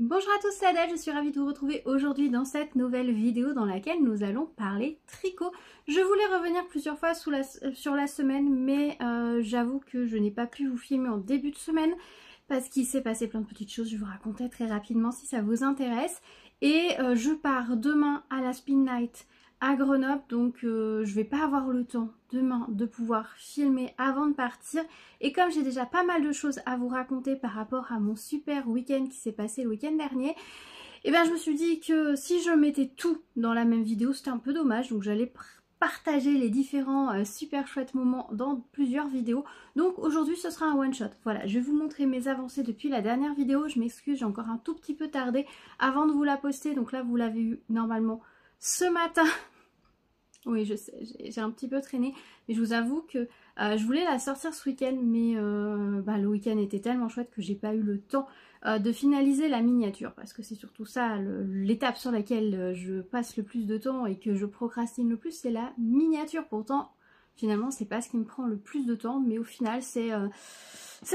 Bonjour à tous, c'est Adèle, je suis ravie de vous retrouver aujourd'hui dans cette nouvelle vidéo dans laquelle nous allons parler tricot. Je voulais revenir plusieurs fois sur la semaine, mais j'avoue que je n'ai pas pu vous filmer en début de semaine parce qu'il s'est passé plein de petites choses, je vous raconterai très rapidement si ça vous intéresse. Et je pars demain à la Spin Night à Grenoble, donc je vais pas avoir le temps demain de pouvoir filmer avant de partir. Et comme j'ai déjà pas mal de choses à vous raconter par rapport à mon super week-end qui s'est passé le week-end dernier, et ben je me suis dit que si je mettais tout dans la même vidéo, c'était un peu dommage, donc j'allais partager les différents super chouettes moments dans plusieurs vidéos. Donc aujourd'hui ce sera un one shot. Voilà, je vais vous montrer mes avancées depuis la dernière vidéo. Je m'excuse, j'ai encore un tout petit peu tardé avant de vous la poster, donc là vous l'avez eu normalement ce matin. Oui, je sais, j'ai un petit peu traîné, mais je vous avoue que je voulais la sortir ce week-end, mais le week-end était tellement chouette que j'ai pas eu le temps de finaliser la miniature, parce que c'est surtout ça, l'étape sur laquelle je passe le plus de temps et que je procrastine le plus, c'est la miniature. Pourtant, finalement, c'est pas ce qui me prend le plus de temps, mais au final, c'est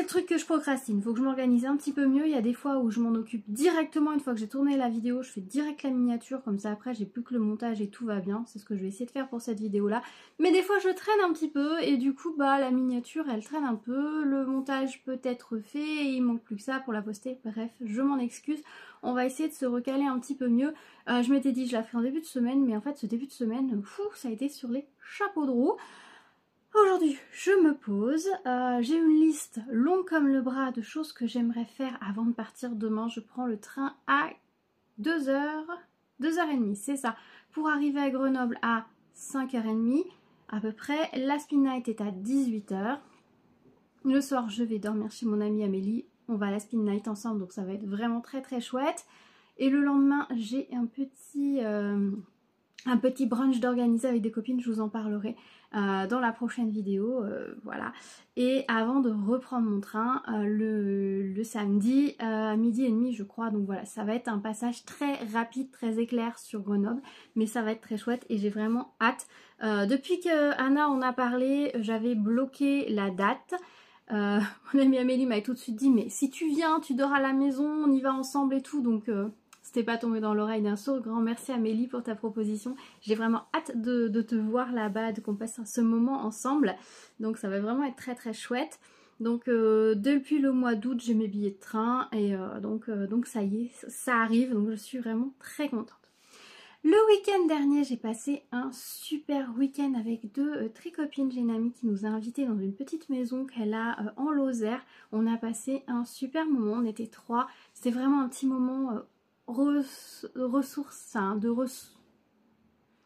le truc que je procrastine. Il faut que je m'organise un petit peu mieux. Il y a des fois où je m'en occupe directement. Une fois que j'ai tourné la vidéo, je fais direct la miniature. Comme ça, après, j'ai plus que le montage et tout va bien. C'est ce que je vais essayer de faire pour cette vidéo-là. Mais des fois, je traîne un petit peu. Et du coup, la miniature, elle traîne un peu. Le montage peut être fait. Et il manque plus que ça pour la poster. Bref, je m'en excuse. On va essayer de se recaler un petit peu mieux. Je m'étais dit, je la ferai en début de semaine. Mais en fait, ce début de semaine, ça a été sur les chapeaux de roue. Aujourd'hui, je me pose, j'ai une liste longue comme le bras de choses que j'aimerais faire avant de partir demain. Je prends le train à 2h, 2h30, c'est ça, pour arriver à Grenoble à 5h30 à peu près. La Spin Night est à 18h. Le soir, je vais dormir chez mon amie Amélie. On va à la Spin Night ensemble, donc ça va être vraiment très très chouette. Et le lendemain, j'ai un petit brunch d'organiser avec des copines, je vous en parlerai dans la prochaine vidéo, voilà. Et avant de reprendre mon train le samedi à 12h30 je crois, donc voilà, ça va être un passage très rapide, très éclair sur Grenoble, mais ça va être très chouette et j'ai vraiment hâte. Depuis que Anna en a parlé, j'avais bloqué la date. Mon amie Amélie m'avait tout de suite dit mais si tu viens, tu dors à la maison, on y va ensemble et tout, donc c'était pas tombé dans l'oreille d'un sourd. Grand merci Amélie pour ta proposition. J'ai vraiment hâte de te voir là-bas, qu'on passe ce moment ensemble. Donc ça va vraiment être très très chouette. Donc depuis le mois d'août, j'ai mes billets de train et donc ça y est, ça arrive. Donc je suis vraiment très contente. Le week-end dernier, j'ai passé un super week-end avec deux tricopines. J'ai une amie qui nous a invités dans une petite maison qu'elle a en Lozère. On a passé un super moment, on était 3. C'était vraiment un petit moment ressources,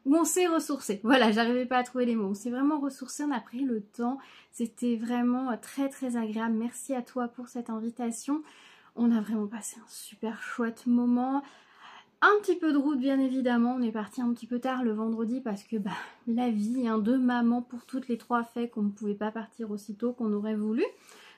où on s'est ressourcé. Voilà, j'arrivais pas à trouver les mots. On s'est vraiment ressourcé, on a pris le temps. C'était vraiment très très agréable. Merci à toi pour cette invitation. On a vraiment passé un super chouette moment. Un petit peu de route bien évidemment, on est parti un petit peu tard le vendredi parce que la vie de maman pour toutes les 3 fait qu'on ne pouvait pas partir aussitôt qu'on aurait voulu.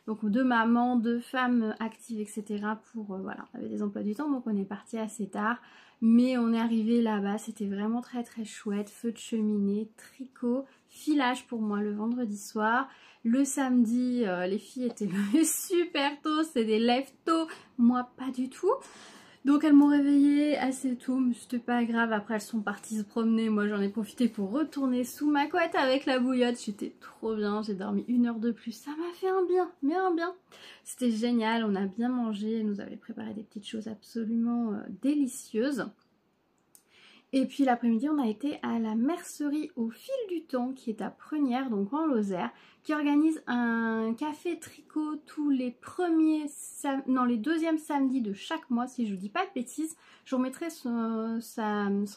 Donc 2 mamans, 2 femmes actives etc. pour voilà, on avait des emplois du temps donc on est parti assez tard. Mais on est arrivé là-bas, c'était vraiment très très chouette, feu de cheminée, tricot, filage pour moi le vendredi soir. Le samedi, les filles étaient levées super tôt, c'est des lève tôt, moi pas du tout. Donc elles m'ont réveillée assez tôt, mais c'était pas grave. Après elles sont parties se promener, moi j'en ai profité pour retourner sous ma couette avec la bouillotte. J'étais trop bien, j'ai dormi 1 heure de plus, ça m'a fait un bien, mais un bien. C'était génial, on a bien mangé, elle nous avait préparé des petites choses absolument délicieuses. Et puis l'après-midi, on a été à la mercerie au fil du temps qui est à Prunières, donc en Lozère, qui organise un café tricot tous les les deuxièmes samedis de chaque mois, si je vous dis pas de bêtises. Je vous remettrai son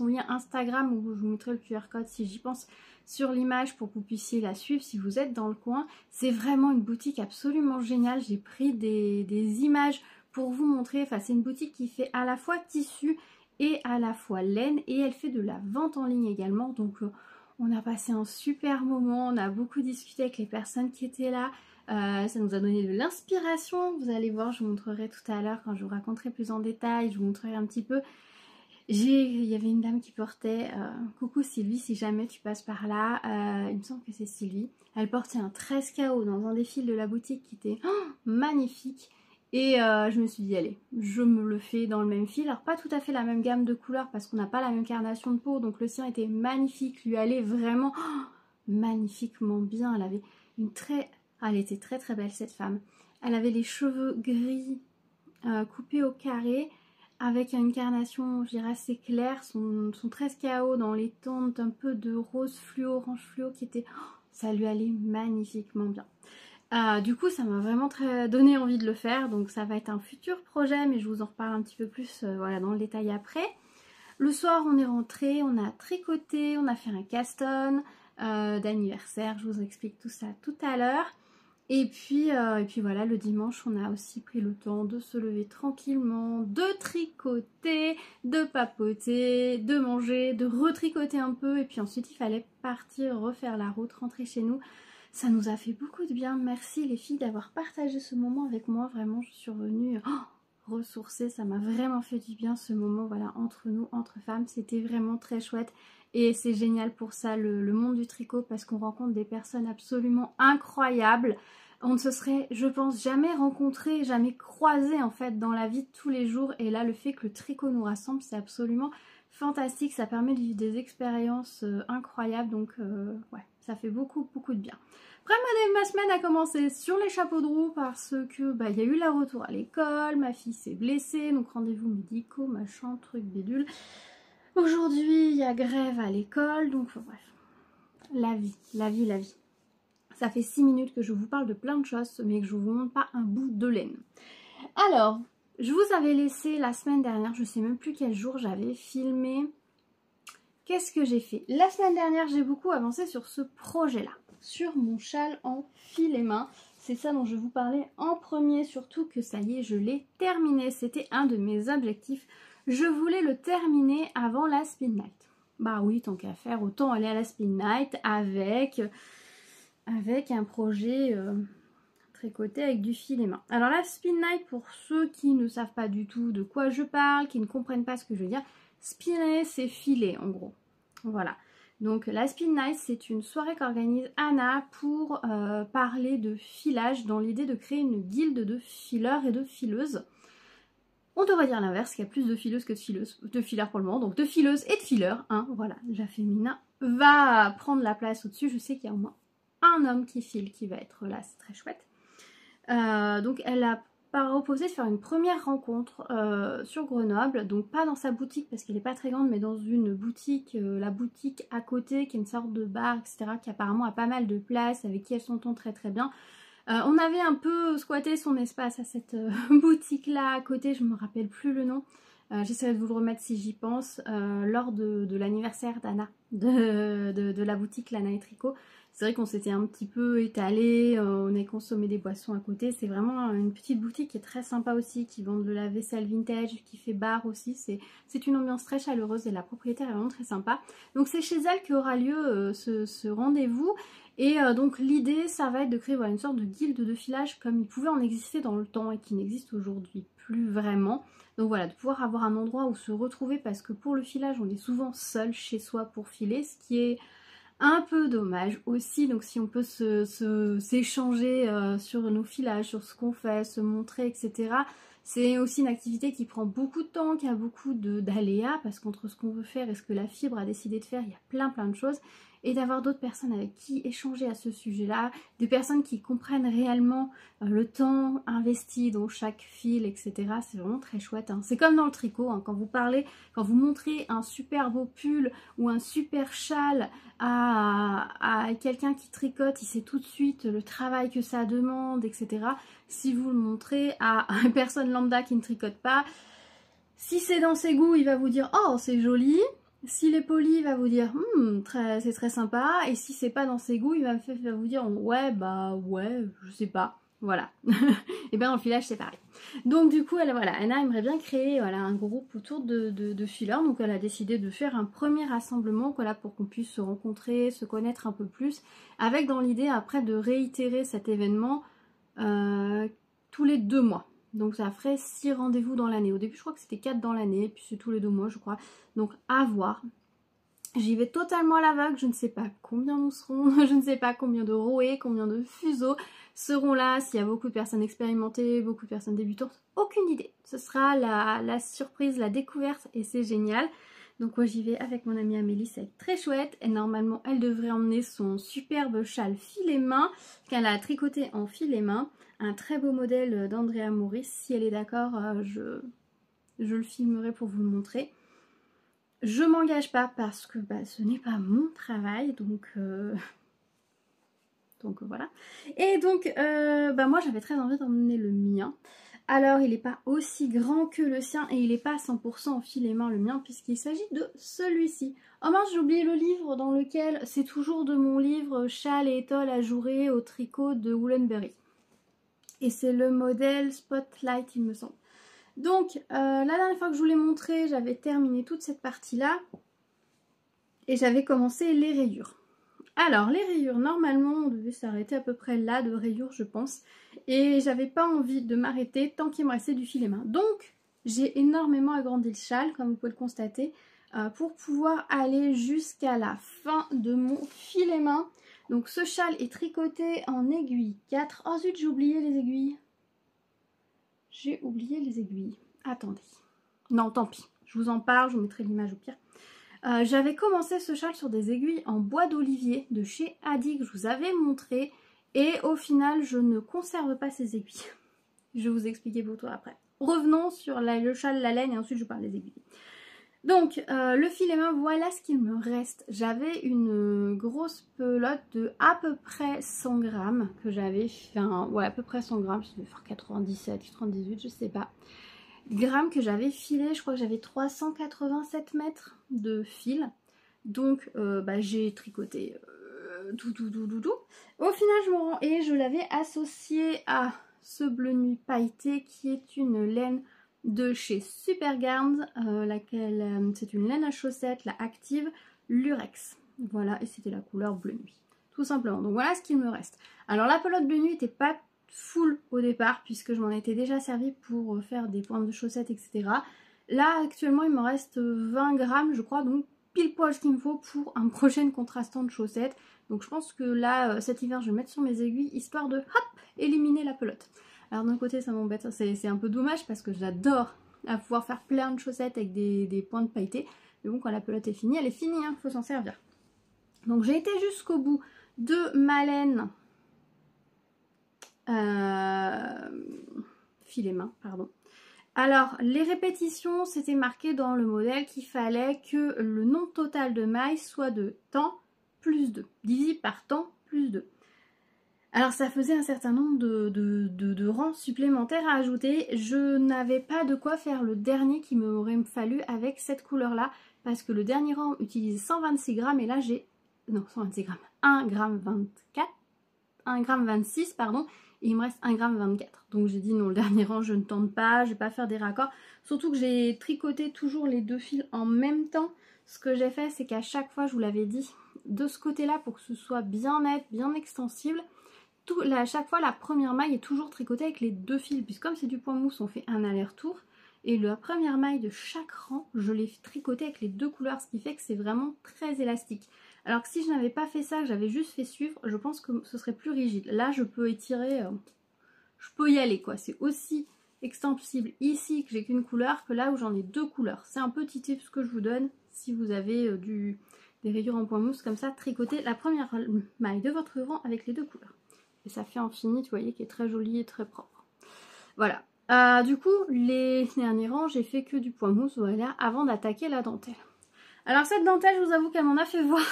lien Instagram ou je vous mettrai le QR code si j'y pense sur l'image pour que vous puissiez la suivre si vous êtes dans le coin. C'est vraiment une boutique absolument géniale. J'ai pris des images pour vous montrer. Enfin, c'est une boutique qui fait à la fois tissu et à la fois laine et elle fait de la vente en ligne également. Donc on a passé un super moment, on a beaucoup discuté avec les personnes qui étaient là. Ça nous a donné de l'inspiration, vous allez voir, je vous montrerai tout à l'heure quand je vous raconterai plus en détail, je vous montrerai un petit peu. Il y avait une dame qui portait, coucou Sylvie si jamais tu passes par là, il me semble que c'est Sylvie. Elle portait un 13KO dans un des fils de la boutique qui était magnifique. Et je me suis dit allez, je me le fais dans le même fil. Alors pas tout à fait la même gamme de couleurs parce qu'on n'a pas la même carnation de peau. Donc le sien était magnifique, lui allait vraiment magnifiquement bien. Elle avait une très... elle était très très belle cette femme. Elle avait les cheveux gris coupés au carré avec une carnation, je dirais, assez claire. Son 13 KO dans les teintes un peu de rose fluo, orange fluo qui était... ça lui allait magnifiquement bien. Du coup, ça m'a vraiment donné envie de le faire. Donc ça va être un futur projet, mais je vous en reparle un petit peu plus voilà, dans le détail après. Le soir, on est rentré, on a tricoté, on a fait un caston d'anniversaire. Je vous explique tout ça tout à l'heure. Et puis voilà, le dimanche, on a aussi pris le temps de se lever tranquillement, de tricoter, de papoter, de manger, de retricoter un peu. Et puis ensuite, il fallait partir, refaire la route, rentrer chez nous. Ça nous a fait beaucoup de bien. Merci les filles d'avoir partagé ce moment avec moi. Vraiment, je suis revenue ressourcée. Ça m'a vraiment fait du bien ce moment, voilà, entre nous, entre femmes. C'était vraiment très chouette. Et c'est génial pour ça, le monde du tricot, parce qu'on rencontre des personnes absolument incroyables. On ne se serait, je pense, jamais rencontré, jamais croisé en fait dans la vie de tous les jours. Et là, le fait que le tricot nous rassemble, c'est absolument fantastique. Ça permet de vivre des expériences incroyables. Donc, ouais, ça fait beaucoup, beaucoup de bien. Après, ma semaine a commencé sur les chapeaux de roue parce que bah, y a eu le retour à l'école, ma fille s'est blessée, donc rendez-vous médicaux, machin, truc bidule. Aujourd'hui, il y a grève à l'école, donc bref, la vie, la vie, la vie. Ça fait 6 minutes que je vous parle de plein de choses, mais que je vous montre pas un bout de laine. Alors, je vous avais laissé la semaine dernière, je sais même plus quel jour j'avais filmé. Qu'est-ce que j'ai fait? La semaine dernière, j'ai beaucoup avancé sur ce projet-là, sur mon châle en fil et main. C'est ça dont je vous parlais en premier, surtout que ça y est, je l'ai terminé. C'était un de mes objectifs. Je voulais le terminer avant la Spin Night. Bah oui, tant qu'à faire, autant aller à la Spin Night avec un projet tricoté avec du fil et main. Alors la Spin Night, pour ceux qui ne savent pas du tout de quoi je parle, qui ne comprennent pas ce que je veux dire, spinner c'est filer en gros. Voilà. Donc la Spin Night, c'est une soirée qu'organise Anna pour parler de filage dans l'idée de créer une guilde de fileurs et de fileuses. On devrait dire l'inverse, qu'il y a plus de fileuses que de fileurs pour le moment. Donc de fileuses et de fileurs, hein, voilà, la féminin va prendre la place au-dessus. Je sais qu'il y a au moins un homme qui file qui va être là, c'est très chouette. Donc elle a proposé de faire une première rencontre sur Grenoble, donc pas dans sa boutique parce qu'elle n'est pas très grande, mais dans une boutique, la boutique à côté qui est une sorte de bar, etc., qui apparemment a pas mal de place, avec qui elle s'entend très très bien. On avait un peu squatté son espace à cette boutique là à côté, je me rappelle plus le nom. J'essaierai de vous le remettre si j'y pense, lors de l'anniversaire d'Anna, de la boutique Lana et Tricot. C'est vrai qu'on s'était un petit peu étalé, on a consommé des boissons à côté. C'est vraiment une petite boutique qui est très sympa aussi, qui vend de la vaisselle vintage, qui fait bar aussi. C'est une ambiance très chaleureuse et la propriétaire est vraiment très sympa. Donc c'est chez elle qu'aura lieu ce rendez-vous. Et donc l'idée, ça va être de créer voilà, une sorte de guilde de filage comme il pouvait en exister dans le temps et qui n'existe aujourd'hui plus vraiment. Donc voilà, de pouvoir avoir un endroit où se retrouver parce que pour le filage, on est souvent seul chez soi pour filer, ce qui est un peu dommage aussi. Donc si on peut s'échanger sur nos filages, sur ce qu'on fait, se montrer, etc. C'est aussi une activité qui prend beaucoup de temps, qui a beaucoup d'aléas parce qu'entre ce qu'on veut faire et ce que la fibre a décidé de faire, il y a plein de choses. Et d'avoir d'autres personnes avec qui échanger à ce sujet-là, des personnes qui comprennent réellement le temps investi dans chaque fil, etc. C'est vraiment très chouette. Hein. C'est comme dans le tricot, hein, quand vous montrez un super beau pull ou un super châle à quelqu'un qui tricote, il sait tout de suite le travail que ça demande, etc. Si vous le montrez à une personne lambda qui ne tricote pas, si c'est dans ses goûts, il va vous dire « Oh, c'est joli !» S'il est poli, il va vous dire c'est très sympa. Et si c'est pas dans ses goûts, il va vous dire ouais, bah ouais, je sais pas. Voilà. Et bien dans le filage, c'est pareil. Donc du coup, voilà, Anna aimerait bien créer voilà, un groupe autour de fileurs. Donc elle a décidé de faire un premier rassemblement voilà, pour qu'on puisse se rencontrer, se connaître un peu plus. Avec dans l'idée après de réitérer cet événement tous les 2 mois. Donc ça ferait 6 rendez-vous dans l'année. Au début je crois que c'était 4 dans l'année, puis c'est tous les 2 mois je crois. Donc à voir. J'y vais totalement à l'aveugle, je ne sais pas combien nous serons, je ne sais pas combien de rouets, combien de fuseaux. seront là. S'il y a beaucoup de personnes expérimentées, beaucoup de personnes débutantes, aucune idée. Ce sera la surprise, la découverte et c'est génial. Donc moi j'y vais avec mon amie Amélie, c'est très chouette. Et normalement elle devrait emmener son superbe châle filet main qu'elle a tricoté en filet main. Un très beau modèle d'Andrea Maurice. Si elle est d'accord, je le filmerai pour vous le montrer. Je m'engage pas parce que ce n'est pas mon travail, donc voilà. Et donc moi j'avais très envie d'emmener le mien. Alors il n'est pas aussi grand que le sien et il n'est pas 100% en filet main le mien puisqu'il s'agit de celui-ci. Oh mince, j'ai oublié le livre dans lequel c'est toujours de mon livre Châle et étole ajouré au tricot de Woolenberry. Et c'est le modèle Spotlight il me semble. Donc la dernière fois que je vous l'ai montré, j'avais terminé toute cette partie-là et j'avais commencé les rayures. Alors les rayures, normalement on devait s'arrêter à peu près là de rayures je pense. Et j'avais pas envie de m'arrêter tant qu'il me restait du filet main. Donc j'ai énormément agrandi le châle comme vous pouvez le constater pour pouvoir aller jusqu'à la fin de mon filet main. Donc ce châle est tricoté en aiguille 4. Oh zut, j'ai oublié les aiguilles. J'ai oublié les aiguilles. Attendez. Non, tant pis. Je vous en parle, je vous mettrai l'image au pire. J'avais commencé ce châle sur des aiguilles en bois d'olivier de chez Adi que je vous avais montré. Et au final, je ne conserve pas ces aiguilles. Je vais vous expliquer pourquoi après. Revenons sur le châle, la laine et ensuite je parle des aiguilles. Donc, le filet main, voilà ce qu'il me reste. J'avais une grosse pelote de à peu près 100 grammes que j'avais fait, ouais, à peu près 100 grammes, ça devait faire 97, 98, je sais pas. Grammes que j'avais filé, je crois que j'avais 387 mètres de fil. Donc, j'ai tricoté tout. Au final, je me rends et je l'avais associé à ce bleu nuit pailleté qui est une laine de chez Supergarns, laquelle c'est une laine à chaussettes, la Active Lurex. Voilà, et c'était la couleur bleu nuit, tout simplement. Donc voilà ce qu'il me reste. Alors la pelote bleu nuit n'était pas full au départ, puisque je m'en étais déjà servi pour faire des pointes de chaussettes, etc. Là, actuellement, il me reste 20 grammes, je crois, donc pile poil ce qu'il me faut pour un prochain contrastant de chaussettes. Donc je pense que là, cet hiver, je vais mettre sur mes aiguilles, histoire de, hop, éliminer la pelote. Alors d'un côté ça m'embête, c'est un peu dommage parce que j'adore à pouvoir faire plein de chaussettes avec des pointes pailletées. Mais bon, quand la pelote est finie, elle est finie, hein, faut s'en servir. Donc j'ai été jusqu'au bout de ma laine filet main, pardon. Alors les répétitions, c'était marqué dans le modèle qu'il fallait que le nombre total de mailles soit de temps plus 2, divisé par temps plus 2. Alors ça faisait un certain nombre de rangs supplémentaires à ajouter. Je n'avais pas de quoi faire le dernier qui m'aurait fallu avec cette couleur là. Parce que le dernier rang utilise 126 grammes et là j'ai... Non, 126 grammes. 1 gramme 24. 1 gramme 26 pardon. Et il me reste 1 gramme 24. Donc j'ai dit non, le dernier rang je ne tente pas. Je vais pas faire des raccords. Surtout que j'ai tricoté toujours les deux fils en même temps. Ce que j'ai fait c'est qu'à chaque fois, je vous l'avais dit, de ce côté là pour que ce soit bien net, bien extensible. À chaque fois la première maille est toujours tricotée avec les deux fils, puisque comme c'est du point mousse on fait un aller-retour et la première maille de chaque rang je l'ai tricotée avec les deux couleurs, ce qui fait que c'est vraiment très élastique. Alors que si je n'avais pas fait ça, que j'avais juste fait suivre, je pense que ce serait plus rigide. Là je peux étirer, je peux y aller quoi, c'est aussi extensible ici que j'ai qu'une couleur que là où j'en ai deux couleurs. C'est un petit tip que je vous donne si vous avez des rayures en point mousse comme ça, tricotez la première maille de votre rang avec les deux couleurs. Et ça fait un fini, vous voyez, qui est très joli et très propre. Voilà. Du coup, les derniers rangs, j'ai fait que du point mousse, voilà, avant d'attaquer la dentelle. Alors cette dentelle, je vous avoue qu'elle m'en a fait voir.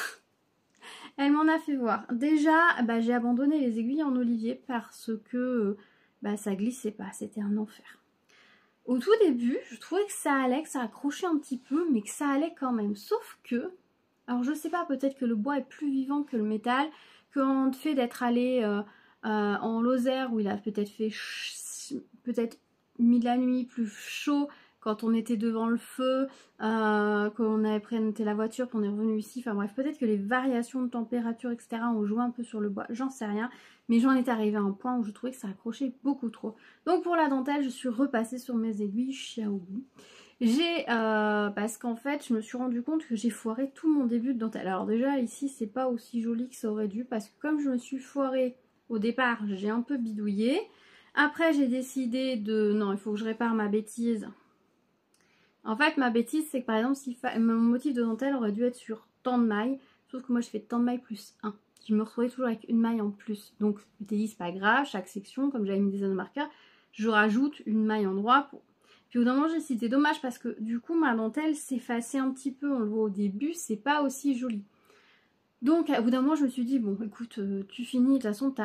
Elle m'en a fait voir. Déjà, j'ai abandonné les aiguilles en olivier parce que ça glissait pas, c'était un enfer. Au tout début, je trouvais que ça allait, que ça accrochait un petit peu, mais que ça allait quand même. Sauf que, alors je sais pas, peut-être que le bois est plus vivant que le métal, qu'en fait d'être allé... en Lozère où il a peut-être fait mis la nuit, plus chaud quand on était devant le feu, qu'on avait présenté la voiture, qu'on est revenu ici, enfin bref, peut-être que les variations de température etc ont joué un peu sur le bois, j'en sais rien, mais j'en étais arrivée à un point où je trouvais que ça accrochait beaucoup trop. Donc pour la dentelle je suis repassée sur mes aiguilles Xiaomi. Parce qu'en fait je me suis rendu compte que j'ai foiré tout mon début de dentelle. Alors déjà ici c'est pas aussi joli que ça aurait dû parce que comme je me suis foirée au départ j'ai un peu bidouillé. Après j'ai décidé de... Non, il faut que je répare ma bêtise. En fait ma bêtise c'est que par exemple si mon motif de dentelle aurait dû être sur tant de mailles. Sauf que moi je fais tant de mailles plus 1. Je me retrouvais toujours avec une maille en plus. Donc je m'étais dit c'est pas grave, chaque section, comme j'avais mis des anneaux marqueurs, je rajoute une maille en droit. Puis au bout d'un moment j'ai dit c'était dommage parce que du coup ma dentelle s'effaçait un petit peu, on le voit au début, c'est pas aussi joli. Donc au bout d'un moment je me suis dit bon écoute tu finis, de toute façon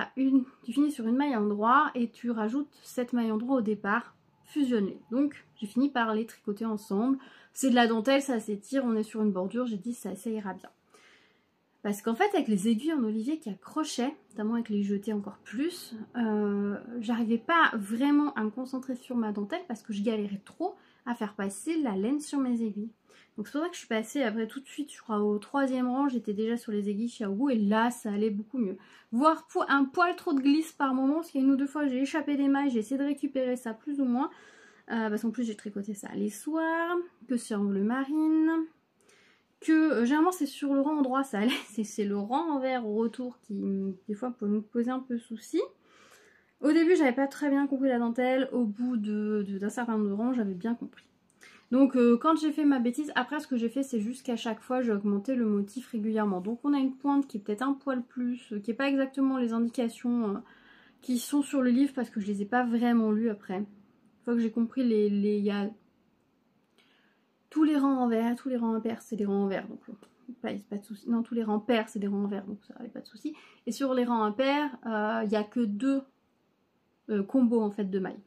tu finis sur une maille en droit et tu rajoutes cette maille en droit au départ, fusionne-les. Donc j'ai fini par les tricoter ensemble. C'est de la dentelle, ça s'étire, on est sur une bordure, j'ai dit ça ira bien. Parce qu'en fait avec les aiguilles en olivier qui accrochaient, notamment avec les jetés encore plus, j'arrivais pas vraiment à me concentrer sur ma dentelle parce que je galérais trop à faire passer la laine sur mes aiguilles. Donc c'est pour ça que je suis passée après tout de suite, je crois au 3e rang, j'étais déjà sur les aiguilles Xiaowu et là ça allait beaucoup mieux. Voire un poil trop de glisse par moment, parce qu'il y a une ou deux fois j'ai échappé des mailles, j'ai essayé de récupérer ça plus ou moins. Parce qu'en plus j'ai tricoté ça les soirs, que sur le marine... que généralement c'est sur le rang endroit ça allait, c'est le rang envers au retour qui des fois peut nous poser un peu souci. Au début j'avais pas très bien compris la dentelle, au bout d'un certain nombre de rangs j'avais bien compris. Donc quand j'ai fait ma bêtise, après ce que j'ai fait c'est juste qu'à chaque fois j'ai augmenté le motif régulièrement. Donc on a une pointe qui est peut-être un poil plus, qui n'est pas exactement les indications qui sont sur le livre parce que je les ai pas vraiment lues après. Une fois que j'ai compris il y a tous les rangs envers, tous les rangs impairs, c'est des rangs envers, donc pas de souci. Non, tous les rangs pairs, c'est des rangs envers, donc ça n'avait pas de souci. Et sur les rangs impairs, il n'y a que 2 combos en fait de mailles,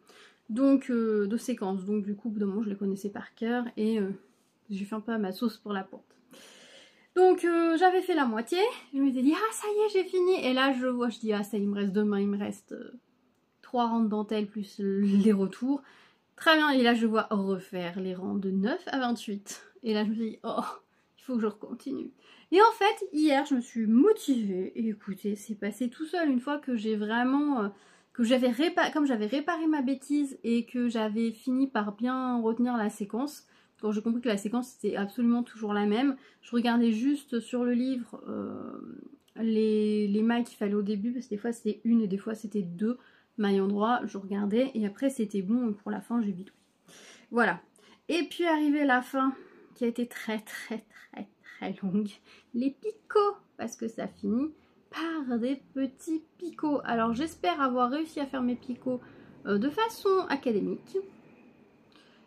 donc de séquences. Donc du coup, au bout d'un moment, je les connaissais par cœur et j'ai fait un peu à ma sauce pour la porte. Donc j'avais fait la moitié, je m'étais dit ah ça y est j'ai fini, et là je vois, je dis ah ça il me reste 2 mains, il me reste 3 rangs de dentelle plus les retours. Très bien, et là je vois refaire les rangs de 9 à 28. Et là je me suis dit, oh, il faut que je continue. Et en fait, hier je me suis motivée, et écoutez, c'est passé tout seul une fois que j'ai vraiment... comme j'avais réparé ma bêtise et que j'avais fini par bien retenir la séquence. Quand j'ai compris que la séquence était absolument toujours la même, je regardais juste sur le livre les mailles qu'il fallait au début, parce que des fois c'était 1 et des fois c'était 2. Maille en droit, je regardais et après c'était bon, pour la fin j'ai bidouillé. Voilà. Et puis arrivé la fin qui a été très longue, les picots, parce que ça finit par des petits picots. Alors j'espère avoir réussi à faire mes picots de façon académique.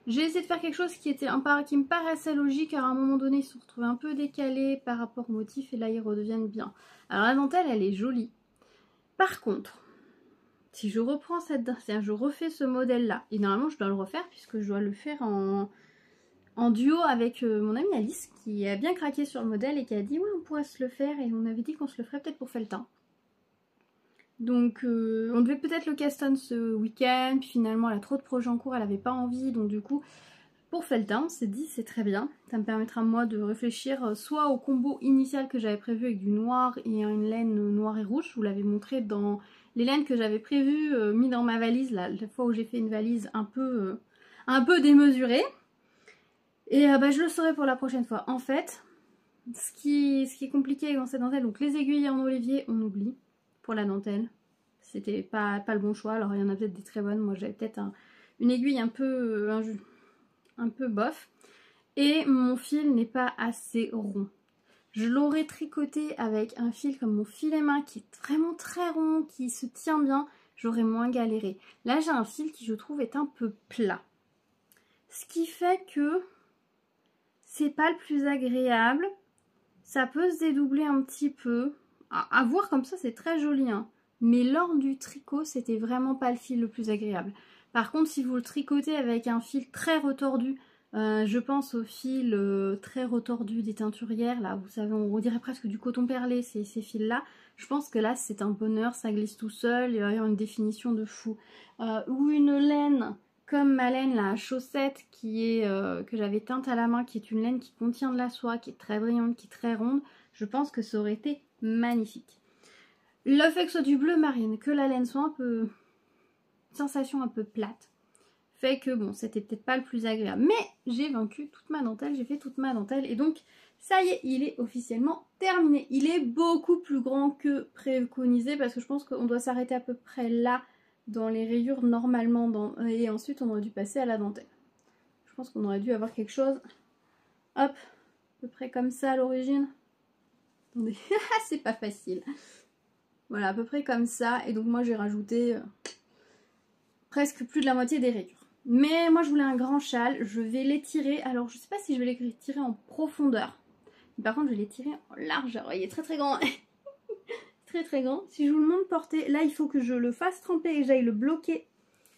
J'ai essayé de faire quelque chose qui me paraissait logique, car à un moment donné ils se retrouvaient un peu décalés par rapport au motif et là ils redeviennent bien. Alors la dentelle elle est jolie. Par contre, si je reprends je refais ce modèle là, et normalement je dois le refaire puisque je dois le faire en duo avec mon amie Alice qui a bien craqué sur le modèle et qui a dit ouais on pourrait se le faire, et on avait dit qu'on se le ferait peut-être pour Felletin. Donc on devait peut-être le caston ce week-end, puis finalement elle a trop de projets en cours, elle avait pas envie, donc du coup pour Felletin on s'est dit c'est très bien, ça me permettra moi de réfléchir soit au combo initial que j'avais prévu avec du noir et une laine noire et rouge, je vous l'avais montré dans les laines que j'avais prévues, mis dans ma valise, la fois où j'ai fait une valise un peu démesurée. Et je le saurai pour la prochaine fois. En fait, ce qui est compliqué dans cette dentelle, donc les aiguilles en olivier, on oublie pour la dentelle. C'était pas le bon choix, alors il y en a peut-être des très bonnes. Moi j'avais peut-être une aiguille un peu bof. Et mon fil n'est pas assez rond. Je l'aurais tricoté avec un fil comme mon filet main qui est vraiment très rond, qui se tient bien, j'aurais moins galéré. Là j'ai un fil qui je trouve est un peu plat. Ce qui fait que c'est pas le plus agréable. Ça peut se dédoubler un petit peu. À voir comme ça c'est très joli, hein. Mais lors du tricot c'était vraiment pas le fil le plus agréable. Par contre si vous le tricotez avec un fil très retordu, je pense au fil très retordu des teinturières, là, vous savez, on dirait presque du coton perlé, ces fils-là. Je pense que là, c'est un bonheur, ça glisse tout seul, il va y avoir une définition de fou. Ou une laine, comme ma laine, là, à chaussettes, que j'avais teinte à la main, qui est une laine qui contient de la soie, qui est très brillante, qui est très ronde. Je pense que ça aurait été magnifique. Le fait que ce soit du bleu marine, que la laine soit un peu... sensation un peu plate, fait que bon, c'était peut-être pas le plus agréable. Mais j'ai vaincu toute ma dentelle, j'ai fait toute ma dentelle et donc ça y est, il est officiellement terminé. Il est beaucoup plus grand que préconisé parce que je pense qu'on doit s'arrêter à peu près là dans les rayures normalement et ensuite on aurait dû passer à la dentelle. Je pense qu'on aurait dû avoir quelque chose, hop, à peu près comme ça à l'origine. Attendez, c'est pas facile. Voilà, à peu près comme ça. Et donc moi j'ai rajouté presque plus de la moitié des rayures. Mais moi je voulais un grand châle, je vais l'étirer. Alors je sais pas si je vais l'étirer en profondeur. Mais par contre je vais l'étirer en largeur. Il est très très grand. Très très grand. Si je vous le montre porter, là il faut que je le fasse tremper et que j'aille le bloquer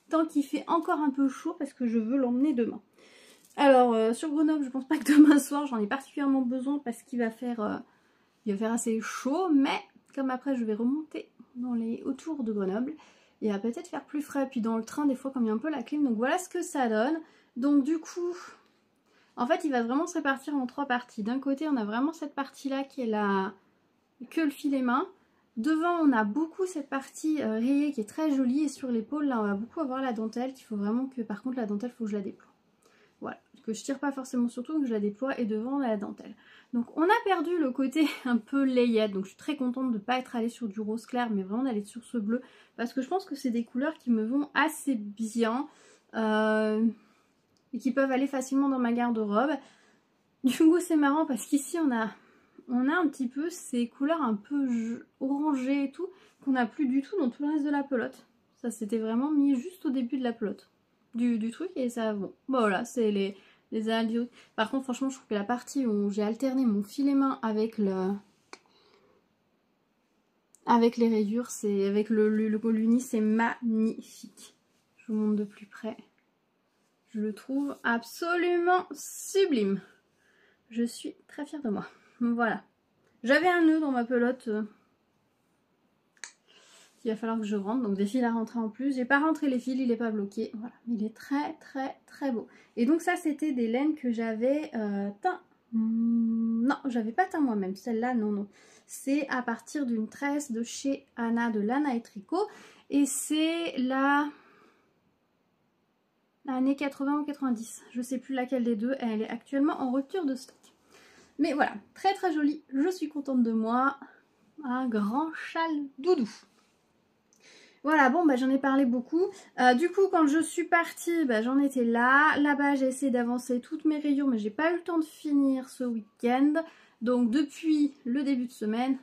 tant qu'il fait encore un peu chaud parce que je veux l'emmener demain. Alors sur Grenoble je pense pas que demain soir j'en ai particulièrement besoin parce qu'il va faire assez chaud, mais comme après je vais remonter dans les autour de Grenoble, il va peut-être faire plus frais, puis dans le train des fois comme il y a un peu la clim, donc voilà ce que ça donne. Donc du coup, en fait il va vraiment se répartir en 3 parties. D'un côté on a vraiment cette partie là qui est la que le filet main. Devant on a beaucoup cette partie rayée qui est très jolie, et sur l'épaule là on va beaucoup avoir la dentelle, qu'il faut vraiment que, par contre la dentelle il faut que je la déploie. Voilà, que je tire pas forcément sur tout, que je la déploie, et devant on a la dentelle. Donc on a perdu le côté un peu layette, donc je suis très contente de ne pas être allée sur du rose clair, mais vraiment d'aller sur ce bleu, parce que je pense que c'est des couleurs qui me vont assez bien, et qui peuvent aller facilement dans ma garde-robe. Du coup c'est marrant, parce qu'ici on a un petit peu ces couleurs un peu orangées et tout, qu'on n'a plus du tout dans tout le reste de la pelote. Ça s'était vraiment mis juste au début de la pelote du truc, et ça, bon, voilà, c'est les alliés. Par contre franchement je trouve que la partie où j'ai alterné mon filet main avec les rayures, c'est avec l'uni, c'est magnifique. Je vous montre de plus près. Je le trouve absolument sublime. Je suis très fière de moi. Voilà. J'avais un nœud dans ma pelote il va falloir que je rentre, donc des fils à rentrer en plus. J'ai pas rentré les fils, il est pas bloqué. Voilà, il est très très très beau. Et donc ça c'était des laines que j'avais teint. Non, j'avais pas teint moi-même, celle-là non. C'est à partir d'une tresse de chez Anna, de Lana et Tricot, et c'est la année 80 ou 90, je sais plus laquelle des deux. Elle est actuellement en rupture de stock. Mais voilà, très très jolie, je suis contente de moi. Un grand châle doudou. Voilà, bon, bah, j'en ai parlé beaucoup. Du coup, quand je suis partie, bah, j'en étais là. Là-bas, j'ai essayé d'avancer toutes mes rayures, mais j'ai pas eu le temps de finir ce week-end. Donc, depuis le début de semaine,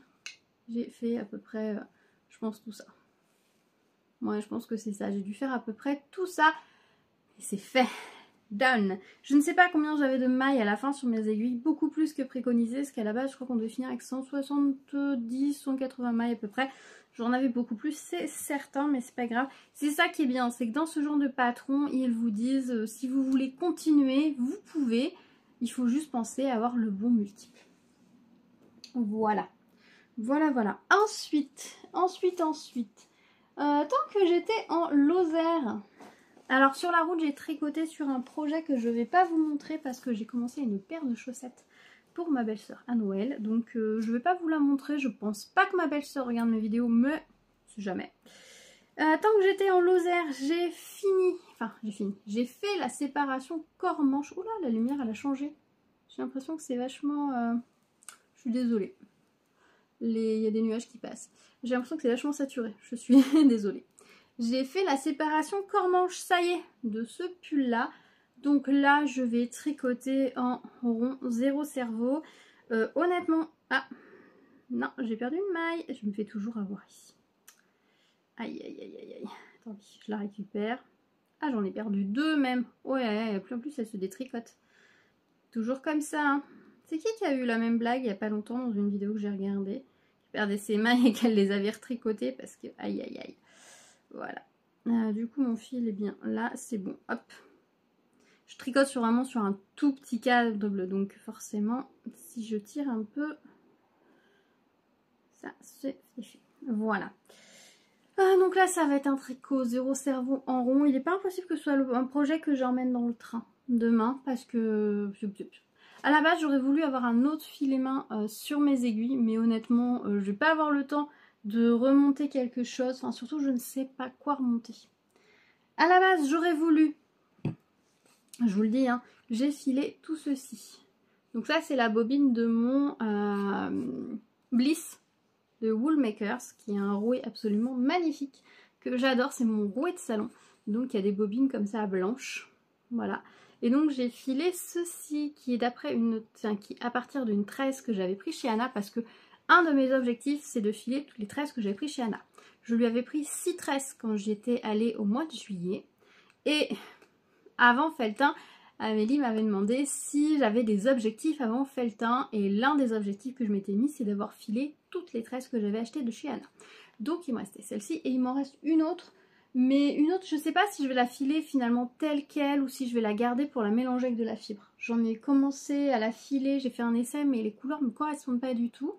j'ai fait à peu près, je pense, tout ça. Ouais, je pense que c'est ça. J'ai dû faire à peu près tout ça. Et c'est fait. Done. Je ne sais pas combien j'avais de mailles à la fin sur mes aiguilles. Beaucoup plus que préconisé, parce qu'à la base, je crois qu'on devait finir avec 170, 180 mailles à peu près. J'en avais beaucoup plus, c'est certain, mais c'est pas grave. C'est ça qui est bien, c'est que dans ce genre de patron, ils vous disent si vous voulez continuer, vous pouvez. Il faut juste penser à avoir le bon multiple. Voilà. Voilà. Ensuite. Tant que j'étais en Lozère. Alors sur la route, j'ai tricoté sur un projet que je vais pas vous montrer parce que j'ai commencé une paire de chaussettes pour ma belle-sœur à Noël, donc je vais pas vous la montrer. Je pense pas que ma belle-sœur regarde mes vidéos, mais c'est jamais. Tant que j'étais en Lozère, j'ai fait la séparation corps-manche. Oula, la lumière elle a changé. J'ai l'impression que c'est vachement... Je suis désolée. Il y a des nuages qui passent. J'ai l'impression que c'est vachement saturé. Je suis désolée. J'ai fait la séparation corps-manche, ça y est, de ce pull là. Donc là, je vais tricoter en rond, 0 cerveau. Honnêtement... Ah, non, j'ai perdu une maille. Je me fais toujours avoir ici. Aïe. Attendez, je la récupère. Ah, j'en ai perdu 2 même. Ouais, en plus elle se détricote. Toujours comme ça. Hein. C'est qui a eu la même blague il n'y a pas longtemps dans une vidéo que j'ai regardée, qui perdait ses mailles et qu'elle les avait retricotées parce que... Aïe. Voilà. Du coup, mon fil est bien là, c'est bon. Hop. Je tricote vraiment sur un tout petit cadre bleu, donc forcément, si je tire un peu, ça c'est fait. Voilà. Donc là, ça va être un tricot 0 cerveau en rond. Il n'est pas impossible que ce soit un projet que j'emmène dans le train demain, parce que... À la base, j'aurais voulu avoir un autre filet main sur mes aiguilles, mais honnêtement, je vais pas avoir le temps de remonter quelque chose. Enfin, surtout, je ne sais pas quoi remonter. À la base, j'aurais voulu je vous le dis, hein, j'ai filé tout ceci. Donc ça c'est la bobine de mon Bliss de Woolmakers, qui est un rouet absolument magnifique, que j'adore, c'est mon rouet de salon. Donc il y a des bobines comme ça blanches, voilà. Et donc j'ai filé ceci, qui est d'après qui à partir d'une tresse que j'avais pris chez Anna, parce que un de mes objectifs c'est de filer toutes les tresses que j'ai pris chez Anna. Je lui avais pris 6 tresses quand j'étais allée au mois de juillet, et avant Felletin, Amélie m'avait demandé si j'avais des objectifs avant Felletin, et l'un des objectifs que je m'étais mis c'est d'avoir filé toutes les tresses que j'avais achetées de chez Anna. Donc il me restait celle-ci et il m'en reste une autre, mais une autre je sais pas si je vais la filer finalement telle quelle ou si je vais la garder pour la mélanger avec de la fibre. J'en ai commencé à la filer, j'ai fait un essai mais les couleurs me correspondent pas du tout.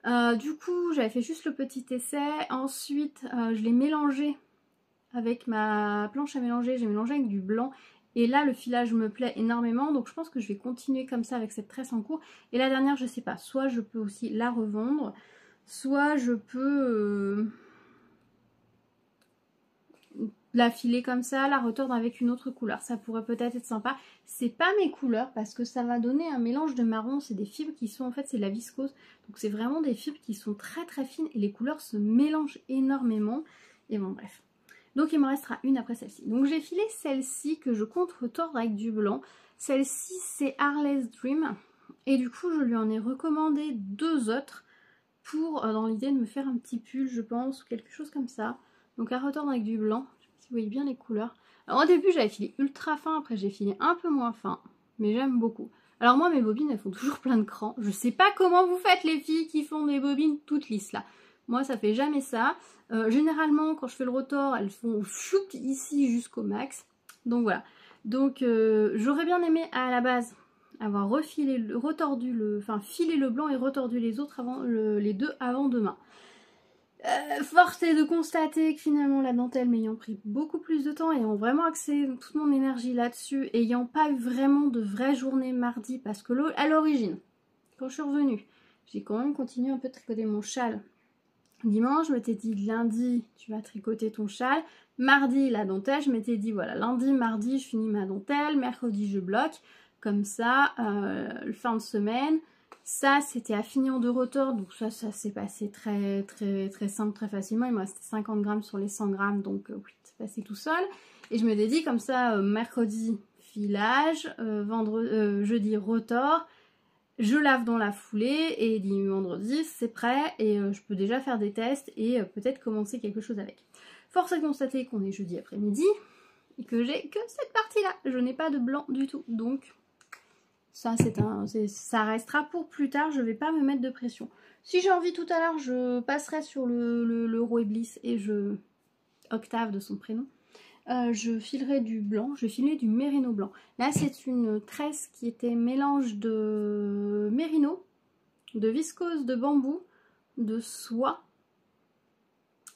Du coup j'avais fait juste le petit essai, ensuite je l'ai mélangé avec ma planche à mélanger, j'ai mélangé avec du blanc. Et là, le filage me plaît énormément, donc je pense que je vais continuer comme ça avec cette tresse en cours. Et la dernière, je sais pas, soit je peux aussi la revendre, soit je peux la filer comme ça, la retordre avec une autre couleur. Ça pourrait peut-être être sympa. C'est pas mes couleurs parce que ça va donner un mélange de marron. C'est des fibres qui sont, en fait, c'est de la viscose. Donc c'est vraiment des fibres qui sont très très fines et les couleurs se mélangent énormément. Et bon, bref. Donc il me restera une après celle-ci. Donc j'ai filé celle-ci que je compte retordre avec du blanc. Celle-ci c'est Harley's Dream. Et du coup je lui en ai recommandé 2 autres pour dans l'idée de me faire un petit pull je pense ou quelque chose comme ça. Donc à retordre avec du blanc. Je sais pas si vous voyez bien les couleurs. Alors au début j'avais filé ultra fin, après j'ai filé un peu moins fin. Mais j'aime beaucoup. Alors moi mes bobines elles font toujours plein de crans. Je sais pas comment vous faites les filles qui font des bobines toutes lisses là. Moi ça fait jamais ça. Généralement quand je fais le retors elles font choup ici jusqu'au max. Donc voilà. Donc j'aurais bien aimé à la base avoir refilé, filé le blanc et retordu les autres avant les deux avant demain. Force est de constater que finalement la dentelle m'ayant pris beaucoup plus de temps, ayant vraiment axé toute mon énergie là-dessus, ayant pas eu vraiment de vraie journée mardi parce que à l'origine, quand je suis revenue, j'ai quand même continué un peu de tricoter mon châle. Dimanche, je m'étais dit lundi, tu vas tricoter ton châle. Mardi, la dentelle, je m'étais dit voilà, lundi, mardi, je finis ma dentelle. Mercredi, je bloque. Comme ça, fin de semaine. Ça, c'était à finir de retors. Donc ça s'est passé très, très, très simple, très facilement. Il me restait 50 grammes sur les 100 grammes. Donc oui, c'est passé tout seul. Et je m'étais dit comme ça, mercredi, filage. Jeudi, retors. Je lave dans la foulée et vendredi c'est prêt et je peux déjà faire des tests et peut-être commencer quelque chose avec. Force est de constater qu'on est jeudi après-midi et que j'ai que cette partie-là. Je n'ai pas de blanc du tout. Donc ça ça restera pour plus tard. Je ne vais pas me mettre de pression. Si j'ai envie tout à l'heure, je passerai sur le rouet Bliss et Octave de son prénom. Je filerai du blanc, je filerai du mérino blanc. Là c'est une tresse qui était mélange de mérino, de viscose, de bambou, de soie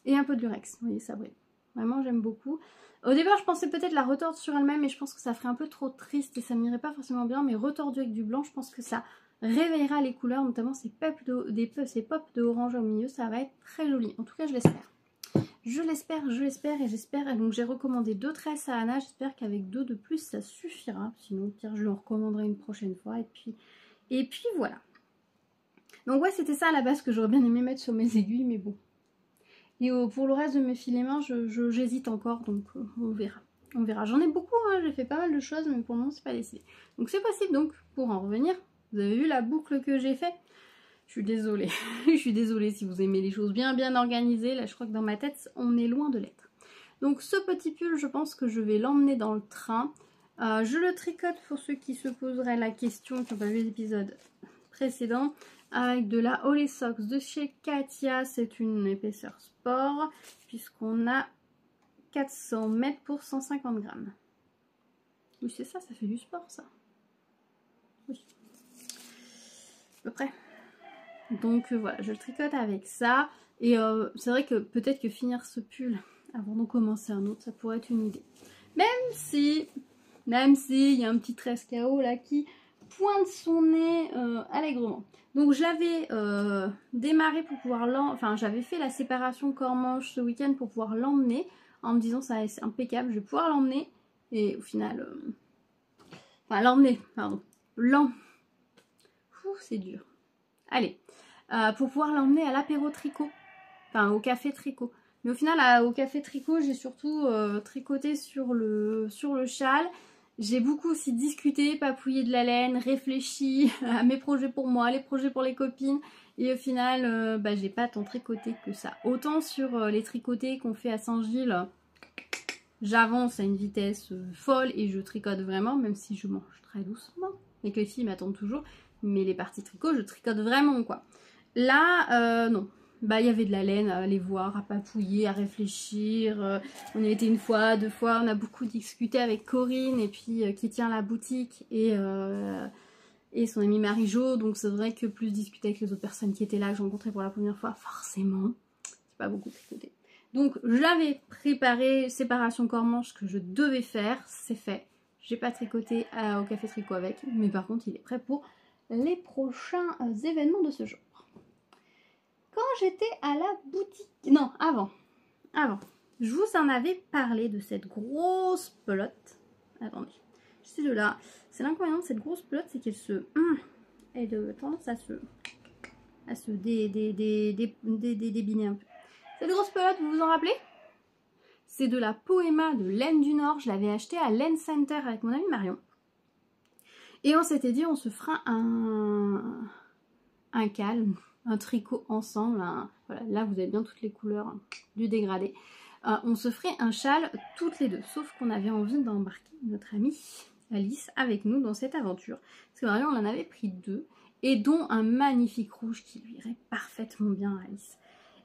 et un peu de lurex. Vous voyez ça brille. Vraiment j'aime beaucoup. Au départ je pensais peut-être la retordre sur elle-même mais je pense que ça ferait un peu trop triste et ça m'irait pas forcément bien. Mais retordu avec du blanc je pense que ça réveillera les couleurs, notamment ces pops de orange au milieu. Ça va être très joli, en tout cas je l'espère. Je l'espère et j'espère. Et donc j'ai recommandé 2 tresses à Anna. J'espère qu'avec 2 de plus ça suffira. Sinon pire je le recommanderai une prochaine fois. Et puis voilà. Donc ouais c'était ça à la base que j'aurais bien aimé mettre sur mes aiguilles. Mais bon. Et pour le reste de mes filets mains j'hésite encore. Donc on verra. On verra. J'en ai beaucoup. Hein, j'ai fait pas mal de choses. Mais pour le moment c'est pas décidé. Donc c'est possible. Donc pour en revenir. Vous avez vu la boucle que j'ai fait? Je suis désolée, je suis désolée si vous aimez les choses bien organisées. Là, je crois que dans ma tête, on est loin de l'être. Donc, ce petit pull, je pense que je vais l'emmener dans le train. Je le tricote pour ceux qui se poseraient la question, qui n'ont pas vu l'épisode précédent, avec de la Holly Socks de chez Katia. C'est une épaisseur sport, puisqu'on a 400 mètres pour 150 grammes. Oui, c'est ça, ça fait du sport, ça. Oui. À peu près. Donc voilà, je le tricote avec ça. Et c'est vrai que peut-être que finir ce pull avant d'en commencer un autre, ça pourrait être une idée. Même si il y a un petit tresse KO là qui pointe son nez allègrement. Donc j'avais démarré pour pouvoir j'avais fait la séparation corps-manche ce week-end pour pouvoir l'emmener. En me disant ça c'est impeccable, je vais pouvoir l'emmener. Et au final, Enfin, l'emmener, pardon. C'est dur. Allez, pour pouvoir l'emmener à l'apéro tricot. Enfin, au café tricot. Mais au final, au café tricot, j'ai surtout tricoté sur le châle. J'ai beaucoup aussi discuté, papouillé de la laine, réfléchi à mes projets pour moi, les projets pour les copines. Et au final, j'ai pas tant tricoté que ça. Autant sur les tricotés qu'on fait à Saint-Gilles, j'avance à une vitesse folle et je tricote vraiment, même si je mange très doucement. Et que les filles m'attendent toujours. Mais les parties tricot, je tricote vraiment, quoi. Là, non. Il y avait de la laine à aller voir, à papouiller, à réfléchir. On y a été une fois, 2 fois. On a beaucoup discuté avec Corinne, et puis qui tient la boutique, et son amie Marie-Jo. Donc c'est vrai que plus discuter avec les autres personnes qui étaient là, que j'ai rencontrées pour la première fois, forcément, c'est pas beaucoup tricoté. Donc j'avais préparé séparation corps-manche que je devais faire, c'est fait. J'ai pas tricoté au café tricot avec, mais par contre il est prêt pour les prochains événements de ce genre. Quand j'étais à la boutique... Non, avant, je vous en avais parlé de cette grosse pelote. Attendez, c'est de là. C'est l'inconvénient de cette grosse pelote, c'est qu'elle elle a tendance à se débiner un peu. Cette grosse pelote, vous vous en rappelez? C'est de la Poema de Laine du Nord. Je l'avais achetée à Laine Center avec mon amie Marion. Et on s'était dit, on se fera un calme, un tricot ensemble. Voilà, là, vous avez bien toutes les couleurs du dégradé. On se ferait un châle toutes les deux. Sauf qu'on avait envie d'embarquer notre amie Alice avec nous dans cette aventure. Parce que Marion, on en avait pris 2. Et dont un magnifique rouge qui lui irait parfaitement bien à Alice.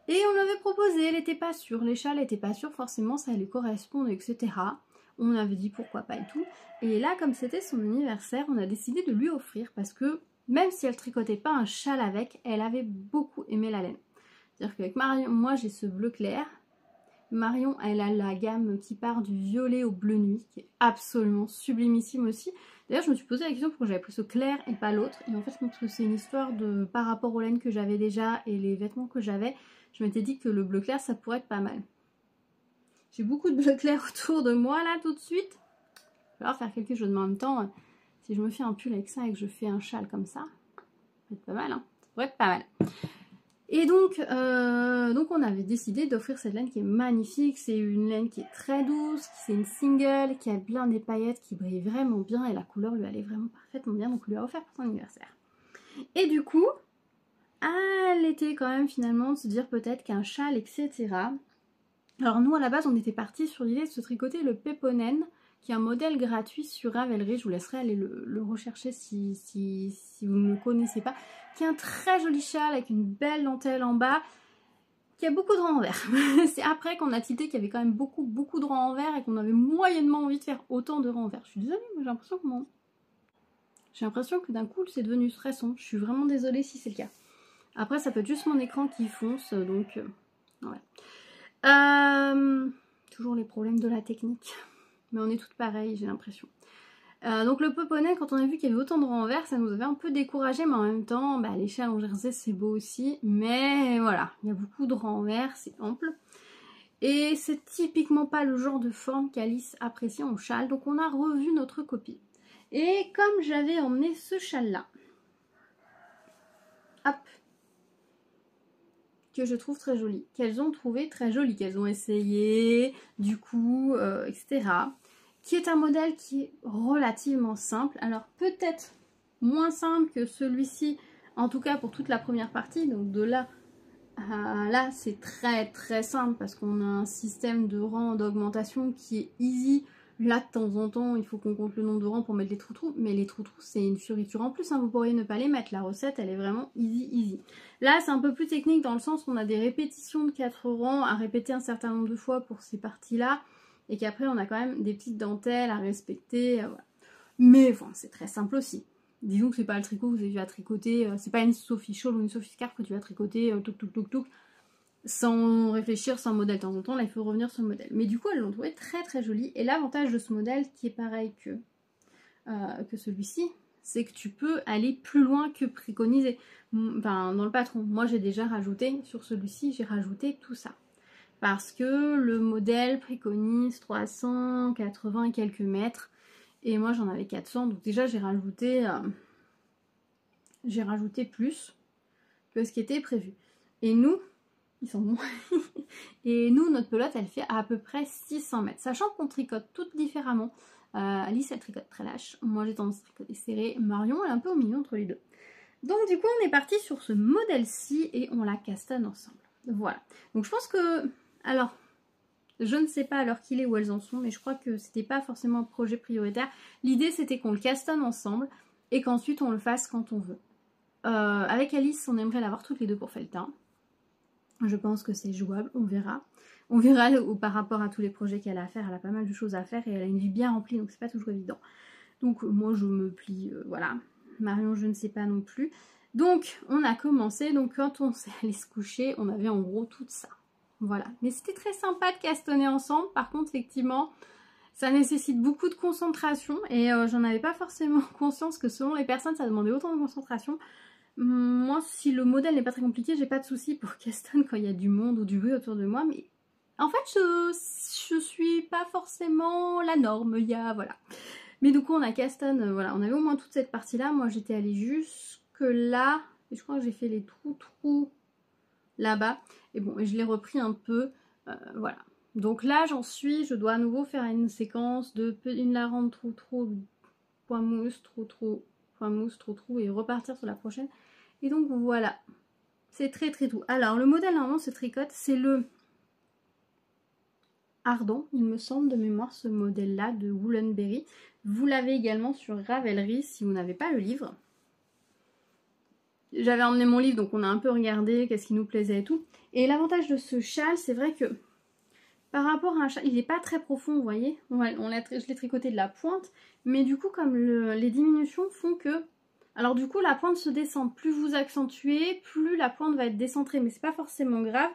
Et on l'avait proposé, elle n'était pas sûre. Les châles n'étaient pas sûrs, forcément, ça allait correspondre, etc. On avait dit pourquoi pas et tout. Et là, comme c'était son anniversaire, on a décidé de lui offrir parce que même si elle tricotait pas un châle avec, elle avait beaucoup aimé la laine. C'est-à-dire qu'avec Marion, moi j'ai ce bleu clair. Marion, elle a la gamme qui part du violet au bleu nuit, qui est absolument sublimissime aussi. D'ailleurs, je me suis posé la question pourquoi j'avais pris ce clair et pas l'autre. Et en fait, je pense que c'est une histoire de par rapport aux laines que j'avais déjà et les vêtements que j'avais. Je m'étais dit que le bleu clair, ça pourrait être pas mal. J'ai beaucoup de bleu clair autour de moi là tout de suite. Je vais faire quelque chose, mais en même temps, si je me fais un pull avec ça et que je fais un châle comme ça, ça pourrait être pas mal, hein. Ça pourrait être pas mal. Et donc on avait décidé d'offrir cette laine qui est magnifique. C'est une laine qui est très douce, c'est une single, qui a plein des paillettes, qui brille vraiment bien et la couleur lui allait vraiment parfaitement bien. Donc on lui a offert pour son anniversaire. Et du coup, elle était quand même finalement de se dire peut-être qu'un châle, etc. Alors nous à la base on était partis sur l'idée de se tricoter le Peponen, qui est un modèle gratuit sur Ravelry. Je vous laisserai aller le rechercher si vous ne le connaissez pas. Qui est un très joli châle avec une belle dentelle en bas, qui a beaucoup de rangs en vert. C'est après qu'on a tilté qu'il y avait quand même beaucoup de rangs en vert et qu'on avait moyennement envie de faire autant de rangs en vert. Je suis désolée, mais j'ai l'impression que d'un coup c'est devenu stressant. Je suis vraiment désolée si c'est le cas. Après ça peut être juste mon écran qui fonce, donc voilà. Toujours les problèmes de la technique. Mais on est toutes pareilles, j'ai l'impression. Donc le Peponen, quand on a vu qu'il y avait autant de rangs en vert, ça nous avait un peu découragé, mais en même temps, les châles en jersey c'est beau aussi. Mais voilà, il y a beaucoup de rangs en vert, c'est ample. Et c'est typiquement pas le genre de forme qu'Alice apprécie en châle, donc on a revu notre copie. Et comme j'avais emmené ce châle-là, hop, que je trouve très joli, qu'elles ont trouvé très joli, qu'elles ont essayé, du coup, etc. Qui est un modèle qui est relativement simple. Alors peut-être moins simple que celui-ci, en tout cas pour toute la première partie. Donc de là à là, c'est très simple parce qu'on a un système de rang d'augmentation qui est easy. Là, de temps en temps, il faut qu'on compte le nombre de rangs pour mettre les trous-trous. Mais les trous-trous, c'est une fioriture en plus, hein. Vous pourriez ne pas les mettre. La recette, elle est vraiment easy. Là, c'est un peu plus technique dans le sens où on a des répétitions de 4 rangs à répéter un certain nombre de fois pour ces parties-là. Et qu'après, on a quand même des petites dentelles à respecter. Voilà. Mais enfin, c'est très simple aussi. Disons que c'est pas le tricot que vous avez vu à tricoter. C'est pas une Sophie Shawl ou une Sophie Scarf que tu vas tricoter touc, sans réfléchir, sans modèle de temps en temps. Là, il faut revenir sur le modèle. Mais du coup, elles l'ont trouvé très joli. Et l'avantage de ce modèle, qui est pareil que celui-ci, c'est que tu peux aller plus loin que préconisé. Enfin, dans le patron. Moi, j'ai déjà rajouté, sur celui-ci, j'ai rajouté tout ça. Parce que le modèle préconise 380 et quelques mètres. Et moi j'en avais 400, donc déjà j'ai rajouté plus que ce qui était prévu. Et nous, ils sont bons. Et nous, notre pelote, elle fait à peu près 600 mètres. Sachant qu'on tricote toutes différemment. Alice, elle tricote très lâche. Moi, j'ai tendance à tricoter serré. Marion, elle est un peu au milieu entre les deux. Donc, du coup, on est parti sur ce modèle-ci et on la castanne ensemble. Voilà. Donc, je pense que... Alors, je ne sais pas à l'heure qu'il est où elles en sont, mais je crois que c'était pas forcément un projet prioritaire. L'idée, c'était qu'on le castanne ensemble et qu'ensuite, on le fasse quand on veut. Avec Alice, on aimerait l'avoir toutes les deux pour Feltin. Je pense que c'est jouable, on verra. On verra par rapport à tous les projets qu'elle a à faire. Elle a pas mal de choses à faire et elle a une vie bien remplie, donc c'est pas toujours évident. Donc moi je me plie, voilà. Marion, je ne sais pas non plus. Donc on a commencé, donc quand on s'est allé se coucher, on avait en gros tout ça. Voilà. Mais c'était très sympa de castonner ensemble. Par contre, effectivement, ça nécessite beaucoup de concentration et j'en avais pas forcément conscience que selon les personnes, ça demandait autant de concentration. Moi, si le modèle n'est pas très compliqué, j'ai pas de souci pour castonne quand il y a du monde ou du bruit autour de moi, mais en fait, je suis pas forcément la norme, voilà. Mais du coup, on a castonne, voilà, on avait au moins toute cette partie-là. Moi, j'étais allée jusque là, et je crois que j'ai fait les trous là-bas, et bon, je l'ai repris un peu, voilà. Donc là, je dois à nouveau faire une séquence de une larande, trou, point mousse, trou, point mousse, trou, et repartir sur la prochaine. Et donc voilà, c'est très doux. Alors le modèle normalement se tricote, c'est le Ardent, il me semble de mémoire, ce modèle là de Woolenberry. Vous l'avez également sur Ravelry si vous n'avez pas le livre. J'avais emmené mon livre, donc on a un peu regardé qu'est-ce qui nous plaisait et tout. Et l'avantage de ce châle, c'est vrai que par rapport à un châle, il n'est pas très profond, vous voyez. Je l'ai tricoté de la pointe, mais du coup comme les diminutions font que... Alors du coup la pointe se descend, plus vous accentuez, plus la pointe va être décentrée, mais c'est pas forcément grave,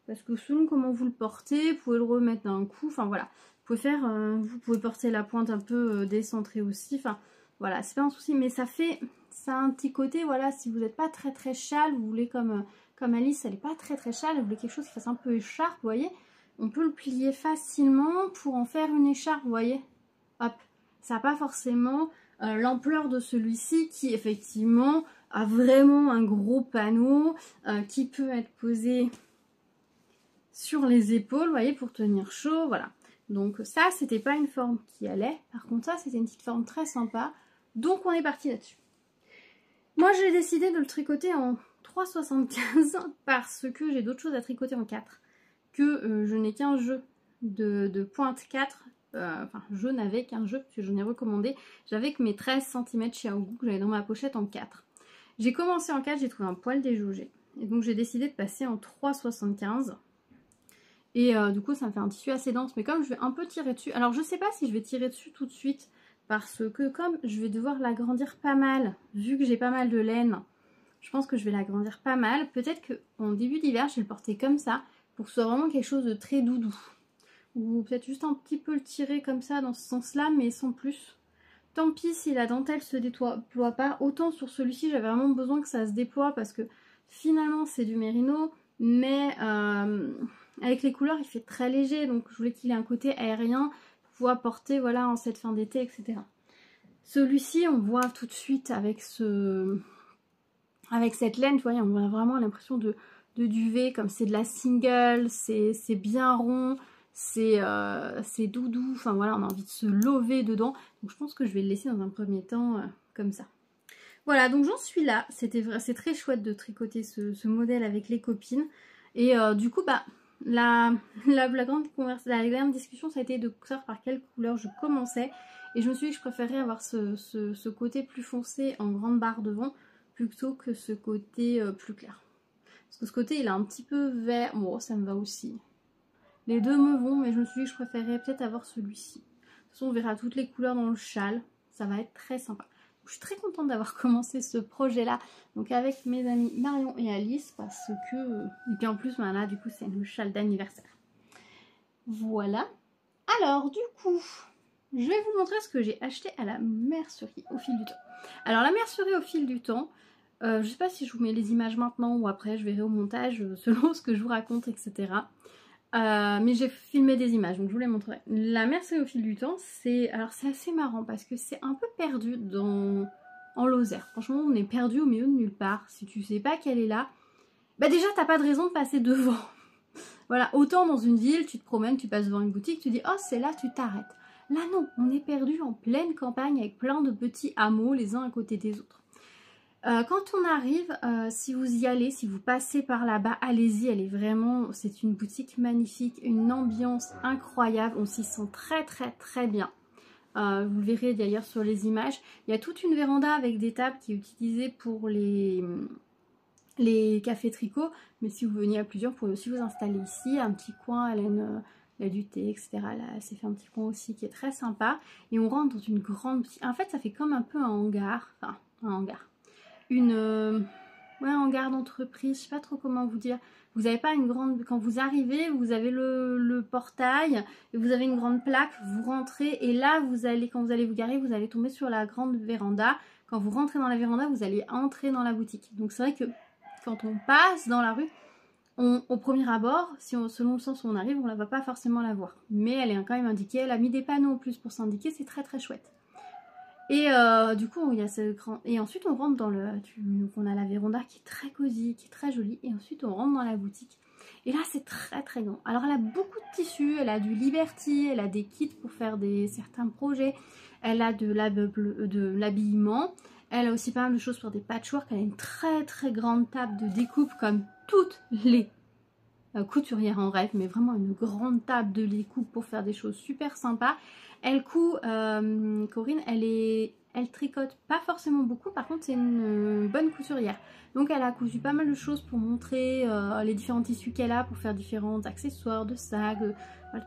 parce que selon comment vous le portez, vous pouvez le remettre d'un coup, enfin voilà, vous pouvez porter la pointe un peu décentrée aussi, enfin voilà, c'est pas un souci, mais ça a un petit côté, voilà, si vous n'êtes pas très châle, vous voulez comme Alice, elle est pas très châle, vous voulez quelque chose qui fasse un peu écharpe, vous voyez, on peut le plier facilement pour en faire une écharpe, vous voyez, hop, ça n'a pas forcément... l'ampleur de celui-ci qui effectivement a vraiment un gros panneau qui peut être posé sur les épaules, vous voyez, pour tenir chaud, voilà. Donc ça, c'était pas une forme qui allait. Par contre, ça, c'était une petite forme très sympa. Donc on est parti là-dessus. Moi, j'ai décidé de le tricoter en 3,75 parce que j'ai d'autres choses à tricoter en 4. Que je n'ai qu'un jeu de pointe 4. Enfin, je n'avais qu'un jeu, parce que j'en ai recommandé. J'avais que mes 13 cm chez Aougou que j'avais dans ma pochette en 4. J'ai commencé en 4, j'ai trouvé un poil déjaugé. Et donc j'ai décidé de passer en 3,75. Et du coup, ça me fait un tissu assez dense. Mais comme je vais un peu tirer dessus... Alors, je sais pas si je vais tirer dessus tout de suite. Parce que comme je vais devoir l'agrandir pas mal, vu que j'ai pas mal de laine, je pense que je vais l'agrandir pas mal. Peut-être qu'en début d'hiver, je vais le porter comme ça, pour que ce soit vraiment quelque chose de très doudou. Ou peut-être juste un petit peu le tirer comme ça dans ce sens-là, mais sans plus. Tant pis si la dentelle se déploie pas. Autant sur celui-ci, j'avais vraiment besoin que ça se déploie parce que finalement c'est du mérino, mais avec les couleurs il fait très léger, donc je voulais qu'il ait un côté aérien pour pouvoir porter voilà, en cette fin d'été, etc. Celui-ci, on voit tout de suite avec cette laine, vous voyez, on a vraiment l'impression de duvet, comme c'est de la single, c'est bien rond. C'est doudou, enfin voilà, on a envie de se lever dedans. Donc je pense que je vais le laisser dans un premier temps comme ça. Voilà, donc j'en suis là. C'est très chouette de tricoter ce modèle avec les copines. Et du coup, bah, la grande discussion, ça a été de savoir par quelle couleur je commençais. Et je me suis dit que je préférais avoir ce côté plus foncé en grande barre devant plutôt que ce côté plus clair. Parce que ce côté, il est un petit peu vert. Bon, ça me va aussi. Les deux me vont, mais je me suis dit que je préférais peut-être avoir celui-ci. De toute façon, on verra toutes les couleurs dans le châle. Ça va être très sympa. Je suis très contente d'avoir commencé ce projet-là. Donc avec mes amis Marion et Alice. Parce que... Et puis en plus, ben là, du coup, c'est le châle d'anniversaire. Voilà. Alors, du coup, je vais vous montrer ce que j'ai acheté à la mercerie au fil du temps. Alors, la mercerie au fil du temps... je ne sais pas si je vous mets les images maintenant ou après. Je verrai au montage selon ce que je vous raconte, etc. Mais j'ai filmé des images, donc je vous les montrerai. La mer c'est au fil du temps, c'est assez marrant parce que c'est un peu perdu en Lozère. Franchement, on est perdu au milieu de nulle part. Si tu sais pas qu'elle est là, bah déjà t'as pas de raison de passer devant. Voilà, autant dans une ville, tu te promènes, tu passes devant une boutique, tu dis oh c'est là, tu t'arrêtes. Là non, on est perdu en pleine campagne avec plein de petits hameaux les uns à côté des autres. Quand on arrive, si vous y allez, si vous passez par là-bas, allez-y, elle est vraiment, c'est une boutique magnifique, une ambiance incroyable, on s'y sent très bien. Vous le verrez d'ailleurs sur les images, il y a toute une véranda avec des tables qui est utilisée pour les cafés tricot, mais si vous veniez à plusieurs, vous pouvez aussi vous installer ici, un petit coin, elle a du thé, etc. Là, elle s'est fait un petit coin aussi qui est très sympa, et on rentre dans une grande boutique. En fait, ça fait comme un peu un hangar, enfin un hangar. Un hangar d'entreprise, je sais pas trop comment vous dire. Vous n'avez pas une grande... Quand vous arrivez, vous avez le portail et vous avez une grande plaque, vous rentrez et là, quand vous allez vous garer, vous allez tomber sur la grande véranda. Quand vous rentrez dans la véranda, vous allez entrer dans la boutique. Donc c'est vrai que quand on passe dans la rue, au premier abord, selon le sens où on arrive, on ne va pas forcément la voir. Mais elle est quand même indiquée, elle a mis des panneaux en plus pour s'indiquer, c'est très chouette. Et du coup, il y a ce grand... Et ensuite, on rentre dans le... Donc, on a la véranda qui est très cosy, qui est très jolie. Et ensuite, on rentre dans la boutique. Et là, c'est très grand. Alors, elle a beaucoup de tissus. Elle a du Liberty. Elle a des kits pour faire certains projets. Elle a de l'habillement. Elle a aussi pas mal de choses pour des patchwork. Elle a une très grande table de découpe comme toutes les couturières en rêve. Mais vraiment une grande table de découpe pour faire des choses super sympas. Elle coud, Corinne, elle tricote pas forcément beaucoup, par contre c'est une bonne couturière. Donc elle a cousu pas mal de choses pour montrer les différents tissus qu'elle a, pour faire différents accessoires, de sacs,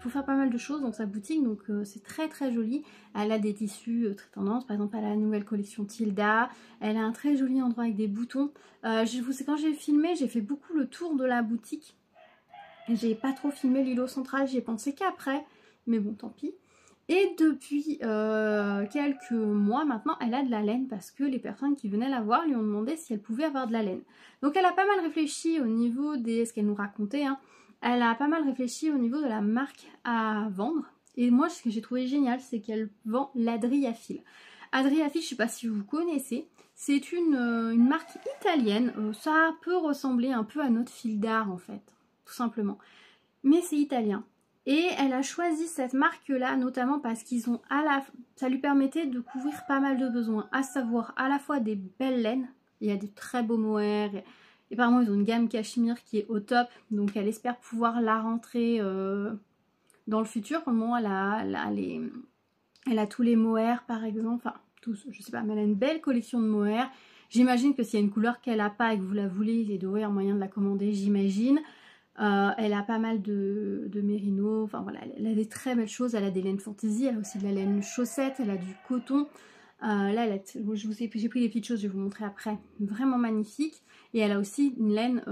pour faire pas mal de choses dans sa boutique, donc c'est très joli. Elle a des tissus très tendance, par exemple elle a la nouvelle collection Tilda, elle a un très joli endroit avec des boutons. Quand j'ai filmé, j'ai fait beaucoup le tour de la boutique. J'ai pas trop filmé l'îlot central, j'y ai pensé qu'après, mais bon tant pis. Et depuis quelques mois maintenant, elle a de la laine parce que les personnes qui venaient la voir lui ont demandé si elle pouvait avoir de la laine. Donc elle a pas mal réfléchi au niveau ce qu'elle nous racontait, hein. Elle a pas mal réfléchi au niveau de la marque à vendre. Et moi, ce que j'ai trouvé génial, c'est qu'elle vend l'Adriafil. Adriafil, je sais pas si vous connaissez, c'est une marque italienne. Ça peut ressembler un peu à notre fil d'art en fait, tout simplement. Mais c'est italien. Et elle a choisi cette marque-là, notamment parce qu'ils ont ça lui permettait de couvrir pas mal de besoins, à savoir à la fois des belles laines, il y a des très beaux mohair, et apparemment ils ont une gamme cachemire qui est au top, donc elle espère pouvoir la rentrer dans le futur. Pour le moment, elle a tous les mohair par exemple, enfin tous, je sais pas, mais elle a une belle collection de mohair. J'imagine que s'il y a une couleur qu'elle n'a pas et que vous la voulez, il doit y avoir moyen de la commander, j'imagine. Elle a pas mal de mérino, enfin voilà, elle a des très belles choses, elle a des laines fantaisie, elle a aussi de la laine chaussette, elle a du coton. Là, j'ai pris des petites choses, je vais vous montrer après, vraiment magnifique. Et elle a aussi une laine,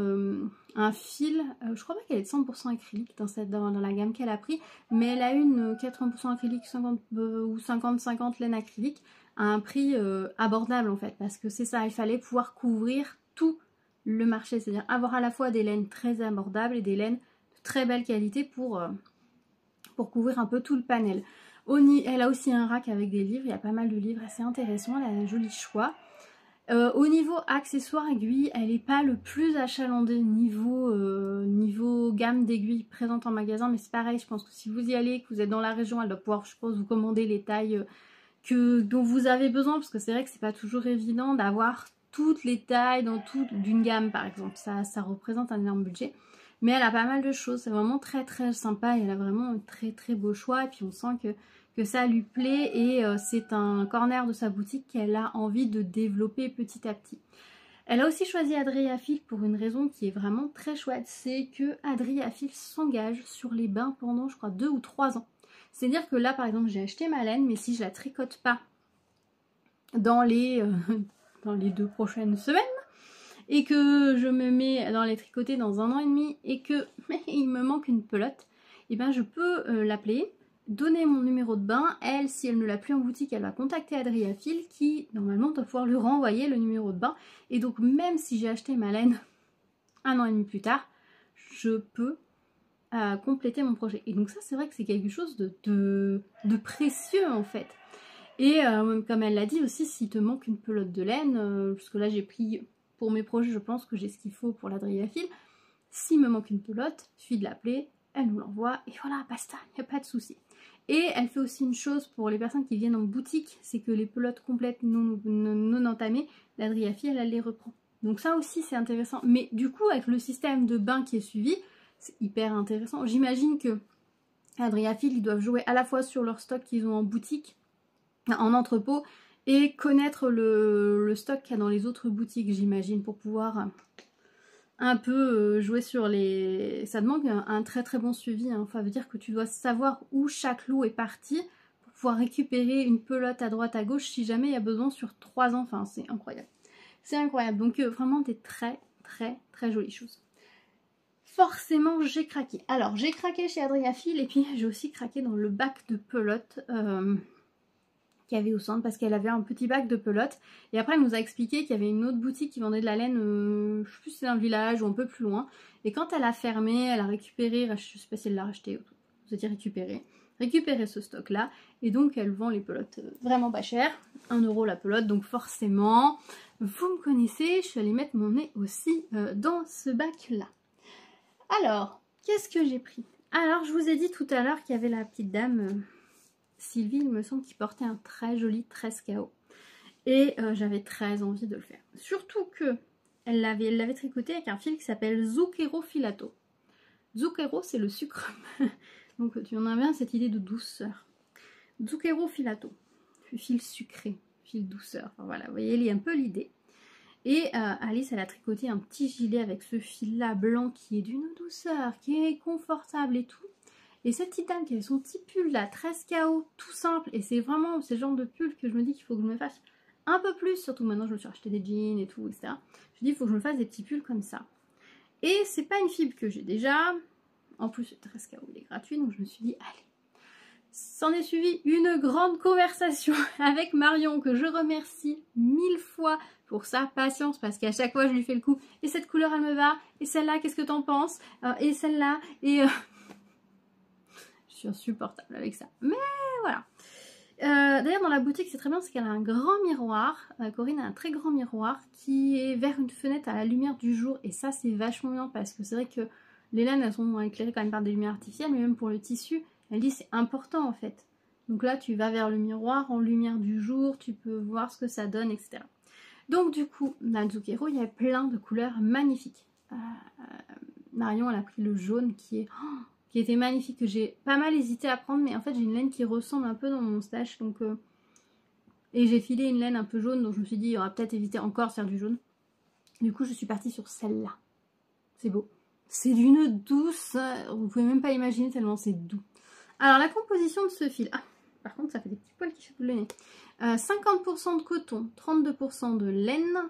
un fil, je crois pas qu'elle est de 100% acrylique dans la gamme qu'elle a pris, mais elle a une 80% acrylique 50, ou 50-50 laine acrylique à un prix abordable en fait, parce que c'est ça, il fallait pouvoir couvrir tout le marché, c'est-à-dire avoir à la fois des laines très abordables et des laines de très belle qualité pour couvrir un peu tout le panel. Elle a aussi un rack avec des livres, il y a pas mal de livres assez intéressants, elle a un joli choix. Au niveau accessoires aiguilles, elle n'est pas le plus achalandé niveau gamme d'aiguilles présentes en magasin, mais c'est pareil, je pense que si vous y allez, que vous êtes dans la région, elle doit pouvoir, je pense, vous commander les tailles dont vous avez besoin, parce que c'est vrai que c'est pas toujours évident d'avoir toutes les tailles dans d'une gamme par exemple, ça représente un énorme budget, mais elle a pas mal de choses, c'est vraiment très sympa et elle a vraiment un très beau choix, et puis on sent que ça lui plaît, et c'est un corner de sa boutique qu'elle a envie de développer petit à petit. Elle a aussi choisi Adriafil pour une raison qui est vraiment très chouette, c'est que Adriafil s'engage sur les bains pendant je crois 2 ou 3 ans. C'est-à-dire que là par exemple j'ai acheté ma laine, mais si je la tricote pas dans les 2 prochaines semaines, et que je me mets dans les tricoter dans 1 an et demi, et que il me manque une pelote, et ben je peux l'appeler, donner mon numéro de bain. Elle, si elle ne l'a plus en boutique, elle va contacter Adriafil qui normalement doit pouvoir lui renvoyer le numéro de bain, et donc même si j'ai acheté ma laine 1 an et demi plus tard, je peux compléter mon projet. Et donc ça, c'est vrai que c'est quelque chose de précieux en fait. Et comme elle l'a dit aussi, s'il te manque une pelote de laine, parce que là j'ai pris pour mes projets, je pense que j'ai ce qu'il faut pour la Driafil. S'il me manque une pelote, il suffit de l'appeler, elle nous l'envoie et voilà, basta, il n'y a pas de souci. Et elle fait aussi une chose pour les personnes qui viennent en boutique, c'est que les pelotes complètes non entamées, la Driafil, elle les reprend. Donc ça aussi c'est intéressant. Mais du coup, avec le système de bain qui est suivi, c'est hyper intéressant. J'imagine que la Driafil, ils doivent jouer à la fois sur leur stock qu'ils ont en boutique, en entrepôt, et connaître le stock qu'il y a dans les autres boutiques, j'imagine, pour pouvoir un peu jouer sur les... Ça demande un très très bon suivi, hein. Ça veut dire que tu dois savoir où chaque lot est parti pour pouvoir récupérer une pelote à droite à gauche si jamais il y a besoin sur 3 ans. Enfin, c'est incroyable. C'est incroyable. Donc vraiment des très très très jolies choses. Forcément, j'ai craqué. Alors, j'ai craqué chez Driafil et puis j'ai aussi craqué dans le bac de pelote qu'il y avait au centre parce qu'elle avait un petit bac de pelote. Et après, elle nous a expliqué qu'il y avait une autre boutique qui vendait de la laine, je sais plus si c'est un village ou un peu plus loin. Et quand elle a fermé, elle a récupéré, je sais pas si elle l'a racheté, vous avez dit récupéré ce stock-là. Et donc, elle vend les pelotes vraiment pas chères, 1 € la pelote. Donc forcément, vous me connaissez, je suis allée mettre mon nez aussi dans ce bac-là. Alors, qu'est-ce que j'ai pris? Alors, je vous ai dit tout à l'heure qu'il y avait la petite dame... Sylvie, il me semble, qui portait un très joli tresse KO. Et j'avais très envie de le faire. Surtout que elle l'avait tricoté avec un fil qui s'appelle Zucchero Filato. Zucchero, c'est le sucre. Donc tu en as bien cette idée de douceur. Zucchero Filato, fil sucré, fil douceur. Enfin, voilà, vous voyez, il y a un peu l'idée. Et Alice, elle a tricoté un petit gilet avec ce fil-là blanc qui est d'une douceur, qui est confortable et tout. Et cette petite dame qui avait son petit pull là, 13 KO, tout simple, et c'est vraiment ce genre de pull que je me dis qu'il faut que je me fasse un peu plus, surtout maintenant je me suis acheté des jeans et tout, etc. Je me dis qu'il faut que je me fasse des petits pulls comme ça. Et c'est pas une fibre que j'ai déjà, en plus le 13 KO il est gratuit, donc je me suis dit allez. S'en est suivi une grande conversation avec Marion que je remercie 1000 fois pour sa patience parce qu'à chaque fois je lui fais le coup, et cette couleur elle me va, et celle-là qu'est-ce que t'en penses, et celle-là, et... Je suis insupportable avec ça. Mais voilà. D'ailleurs, dans la boutique, c'est très bien parce qu'elle a un grand miroir. Corinne a un très grand miroir qui est vers une fenêtre à la lumière du jour. Et ça, c'est vachement bien parce que c'est vrai que les laines, elles sont éclairées quand même par des lumières artificielles. Mais même pour le tissu, elle dit c'est important en fait. Donc là, tu vas vers le miroir en lumière du jour. Tu peux voir ce que ça donne, etc. Donc du coup, dans Zucchero, il y a plein de couleurs magnifiques. Marion, elle a pris le jaune qui est... qui était magnifique, que j'ai pas mal hésité à prendre, mais en fait j'ai une laine qui ressemble un peu dans mon stash, donc et j'ai filé une laine un peu jaune, donc je me suis dit il y aura peut-être évité encore de faire du jaune. Du coup je suis partie sur celle-là. C'est beau. C'est d'une douce, vous pouvez même pas imaginer tellement c'est doux. Alors la composition de ce fil, par contre ça fait des petits poils qui chauffent le nez. 50% de coton, 32% de laine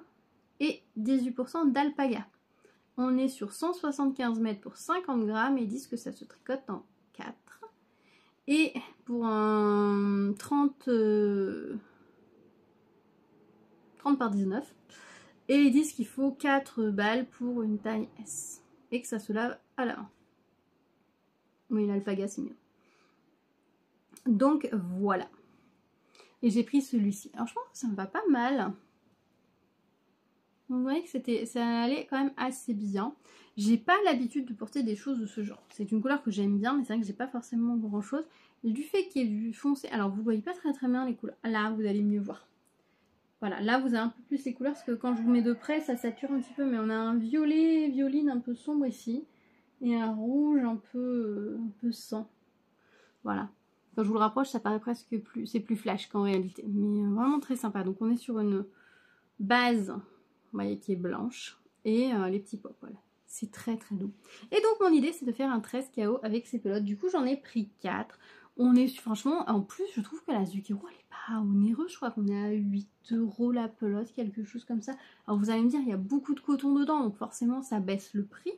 et 18% d'alpaga. On est sur 175 mètres pour 50 grammes et ils disent que ça se tricote en 4. Et pour un 30 par 19. Et ils disent qu'il faut 4 balles pour une taille S. Et que ça se lave à la main. Oui, l'alpaga c'est mieux. Donc voilà. Et j'ai pris celui-ci. Alors je pense que ça me va pas mal. Vous voyez que ça allait quand même assez bien. J'ai pas l'habitude de porter des choses de ce genre. C'est une couleur que j'aime bien, mais c'est vrai que j'ai pas forcément grand chose. Du fait qu'il y ait du foncé, alors vous voyez pas très bien les couleurs. Là, vous allez mieux voir. Voilà, là vous avez un peu plus les couleurs parce que quand je vous mets de près, ça sature un petit peu. Mais on a un violet, violine un peu sombre ici. Et un rouge un peu sang. Voilà. Quand je vous le rapproche, ça paraît presque plus... C'est plus flash qu'en réalité. Mais vraiment très sympa. Donc on est sur une base... Vous voyez qui est blanche et les petits pops, voilà. C'est très très doux. Et donc mon idée c'est de faire un 13 KO avec ces pelotes. Du coup j'en ai pris 4. On est franchement, en plus je trouve que la Zucchero elle est pas onéreux. Je crois qu'on est à 8 € la pelote, quelque chose comme ça. Alors vous allez me dire il y a beaucoup de coton dedans donc forcément ça baisse le prix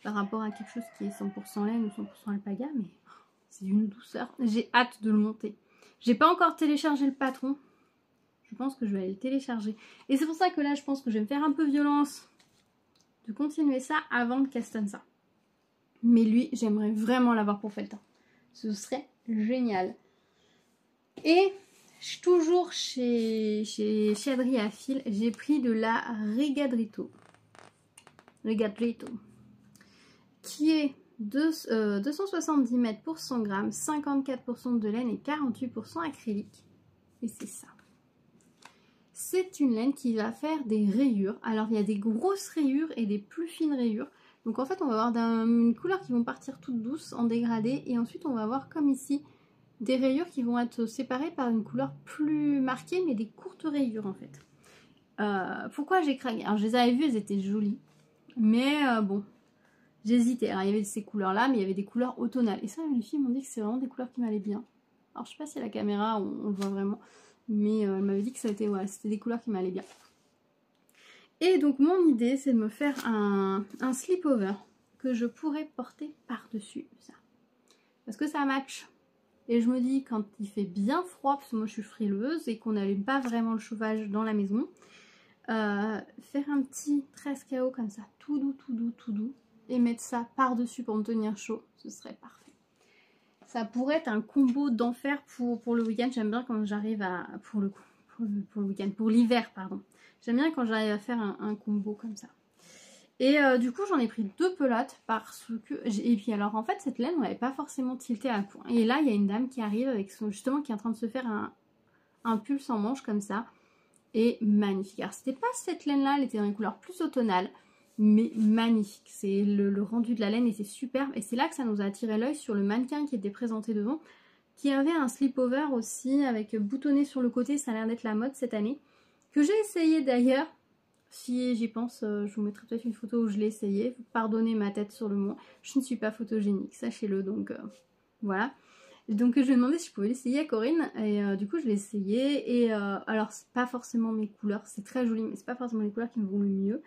par rapport à quelque chose qui est 100% laine ou 100% alpaga, mais c'est d'une douceur. J'ai hâte de le monter. J'ai pas encore téléchargé le patron. Je pense que je vais aller le télécharger. Et c'est pour ça que là, je pense que je vais me faire un peu violence de continuer ça avant de castonner ça. Mais lui, j'aimerais vraiment l'avoir pour felletin. Ce serait génial. Et toujours chez Adri à fil, j'ai pris de la Rigadrito. Qui est 270 mètres pour 100 grammes, 54% de laine et 48% acrylique. Et c'est ça. C'est une laine qui va faire des rayures. Alors il y a des grosses rayures et des plus fines rayures. Donc en fait on va avoir une couleur qui vont partir toutes douces en dégradé. Et ensuite on va avoir comme ici des rayures qui vont être séparées par une couleur plus marquée, mais des courtes rayures en fait. Pourquoi j'ai craqué? Alors je les avais vues, elles étaient jolies. Mais bon, j'hésitais. Alors il y avait ces couleurs là, mais il y avait des couleurs automnales. Et ça les filles m'ont dit que c'est vraiment des couleurs qui m'allaient bien. Alors je sais pas si à la caméra on le voit vraiment. Mais elle m'avait dit que c'était des couleurs qui m'allaient bien. Et donc mon idée c'est de me faire un slip-over que je pourrais porter par-dessus ça. Parce que ça match. Et je me dis quand il fait bien froid, parce que moi je suis frileuse et qu'on n'allume pas vraiment le chauffage dans la maison, faire un petit 13 KO comme ça, tout doux, et mettre ça par-dessus pour me tenir chaud, ce serait parfait. Ça pourrait être un combo d'enfer pour le week-end. J'aime bien quand j'arrive à... Pour le week-end, pour l'hiver, pardon. J'aime bien quand j'arrive à faire un combo comme ça. Et du coup, j'en ai pris 2 pelotes parce que... Et puis alors, en fait, cette laine, on n'avait pas forcément tilté à point. Et là, il y a une dame qui arrive avec justement, qui est en train de se faire un pull sans manche comme ça. Et magnifique. Alors, c'était pas cette laine-là, elle était dans une couleur plus automnale. Mais magnifique, c'est le rendu de la laine était superbe et c'est là que ça nous a attiré l'œil sur le mannequin qui était présenté devant, qui avait un slip-over aussi avec boutonné sur le côté, ça a l'air d'être la mode cette année, que j'ai essayé d'ailleurs, si j'y pense, je vous mettrai peut-être une photo où je l'ai essayé, pardonnez ma tête sur le mot, je ne suis pas photogénique, sachez-le, donc voilà. Donc je lui ai demandé si je pouvais l'essayer à Corinne et du coup je l'ai essayé et alors c'est pas forcément mes couleurs, c'est très joli mais c'est pas forcément les couleurs qui me vont le mieux.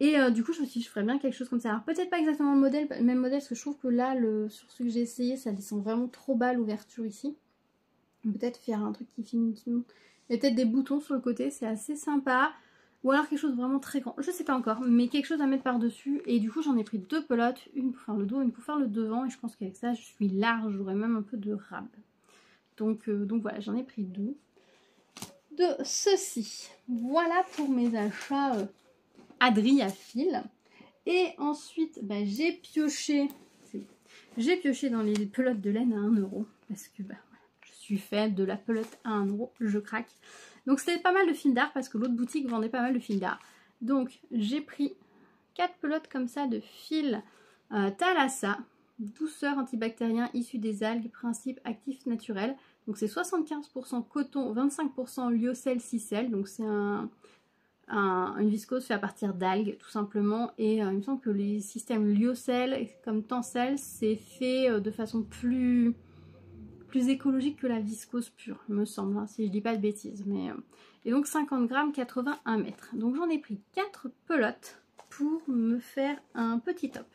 Et du coup je me suis dit je ferais bien quelque chose comme ça. Alors peut-être pas exactement le même modèle parce que je trouve que là sur ce que j'ai essayé ça descend vraiment trop bas l'ouverture ici. Peut-être faire un truc qui finit. Il y a peut-être des boutons sur le côté, c'est assez sympa. Ou alors quelque chose de vraiment très grand, je sais pas encore, mais quelque chose à mettre par dessus. Et du coup j'en ai pris 2 pelotes, une pour faire le dos, une pour faire le devant. Et je pense qu'avec ça je suis large, j'aurai même un peu de rab. Donc voilà, j'en ai pris 2 de ceci. Voilà pour mes achats Adri à fil. Et ensuite j'ai pioché dans les pelotes de laine à 1 € parce que je suis faite de la pelote à 1 €, je craque. Donc c'était pas mal de fil d'art parce que l'autre boutique vendait pas mal de fil d'art. Donc j'ai pris 4 pelotes comme ça de fil Thalassa, douceur antibactérien issu des algues, principe actif naturel. Donc c'est 75% coton, 25% lyocell, cicelle. Donc c'est une viscose fait à partir d'algues tout simplement. Et il me semble que les systèmes lyocell comme tencel c'est fait de façon plus écologique que la viscose pure, il me semble, hein, si je dis pas de bêtises. Mais, et donc 50 grammes, 81 mètres. Donc j'en ai pris 4 pelotes pour me faire un petit top.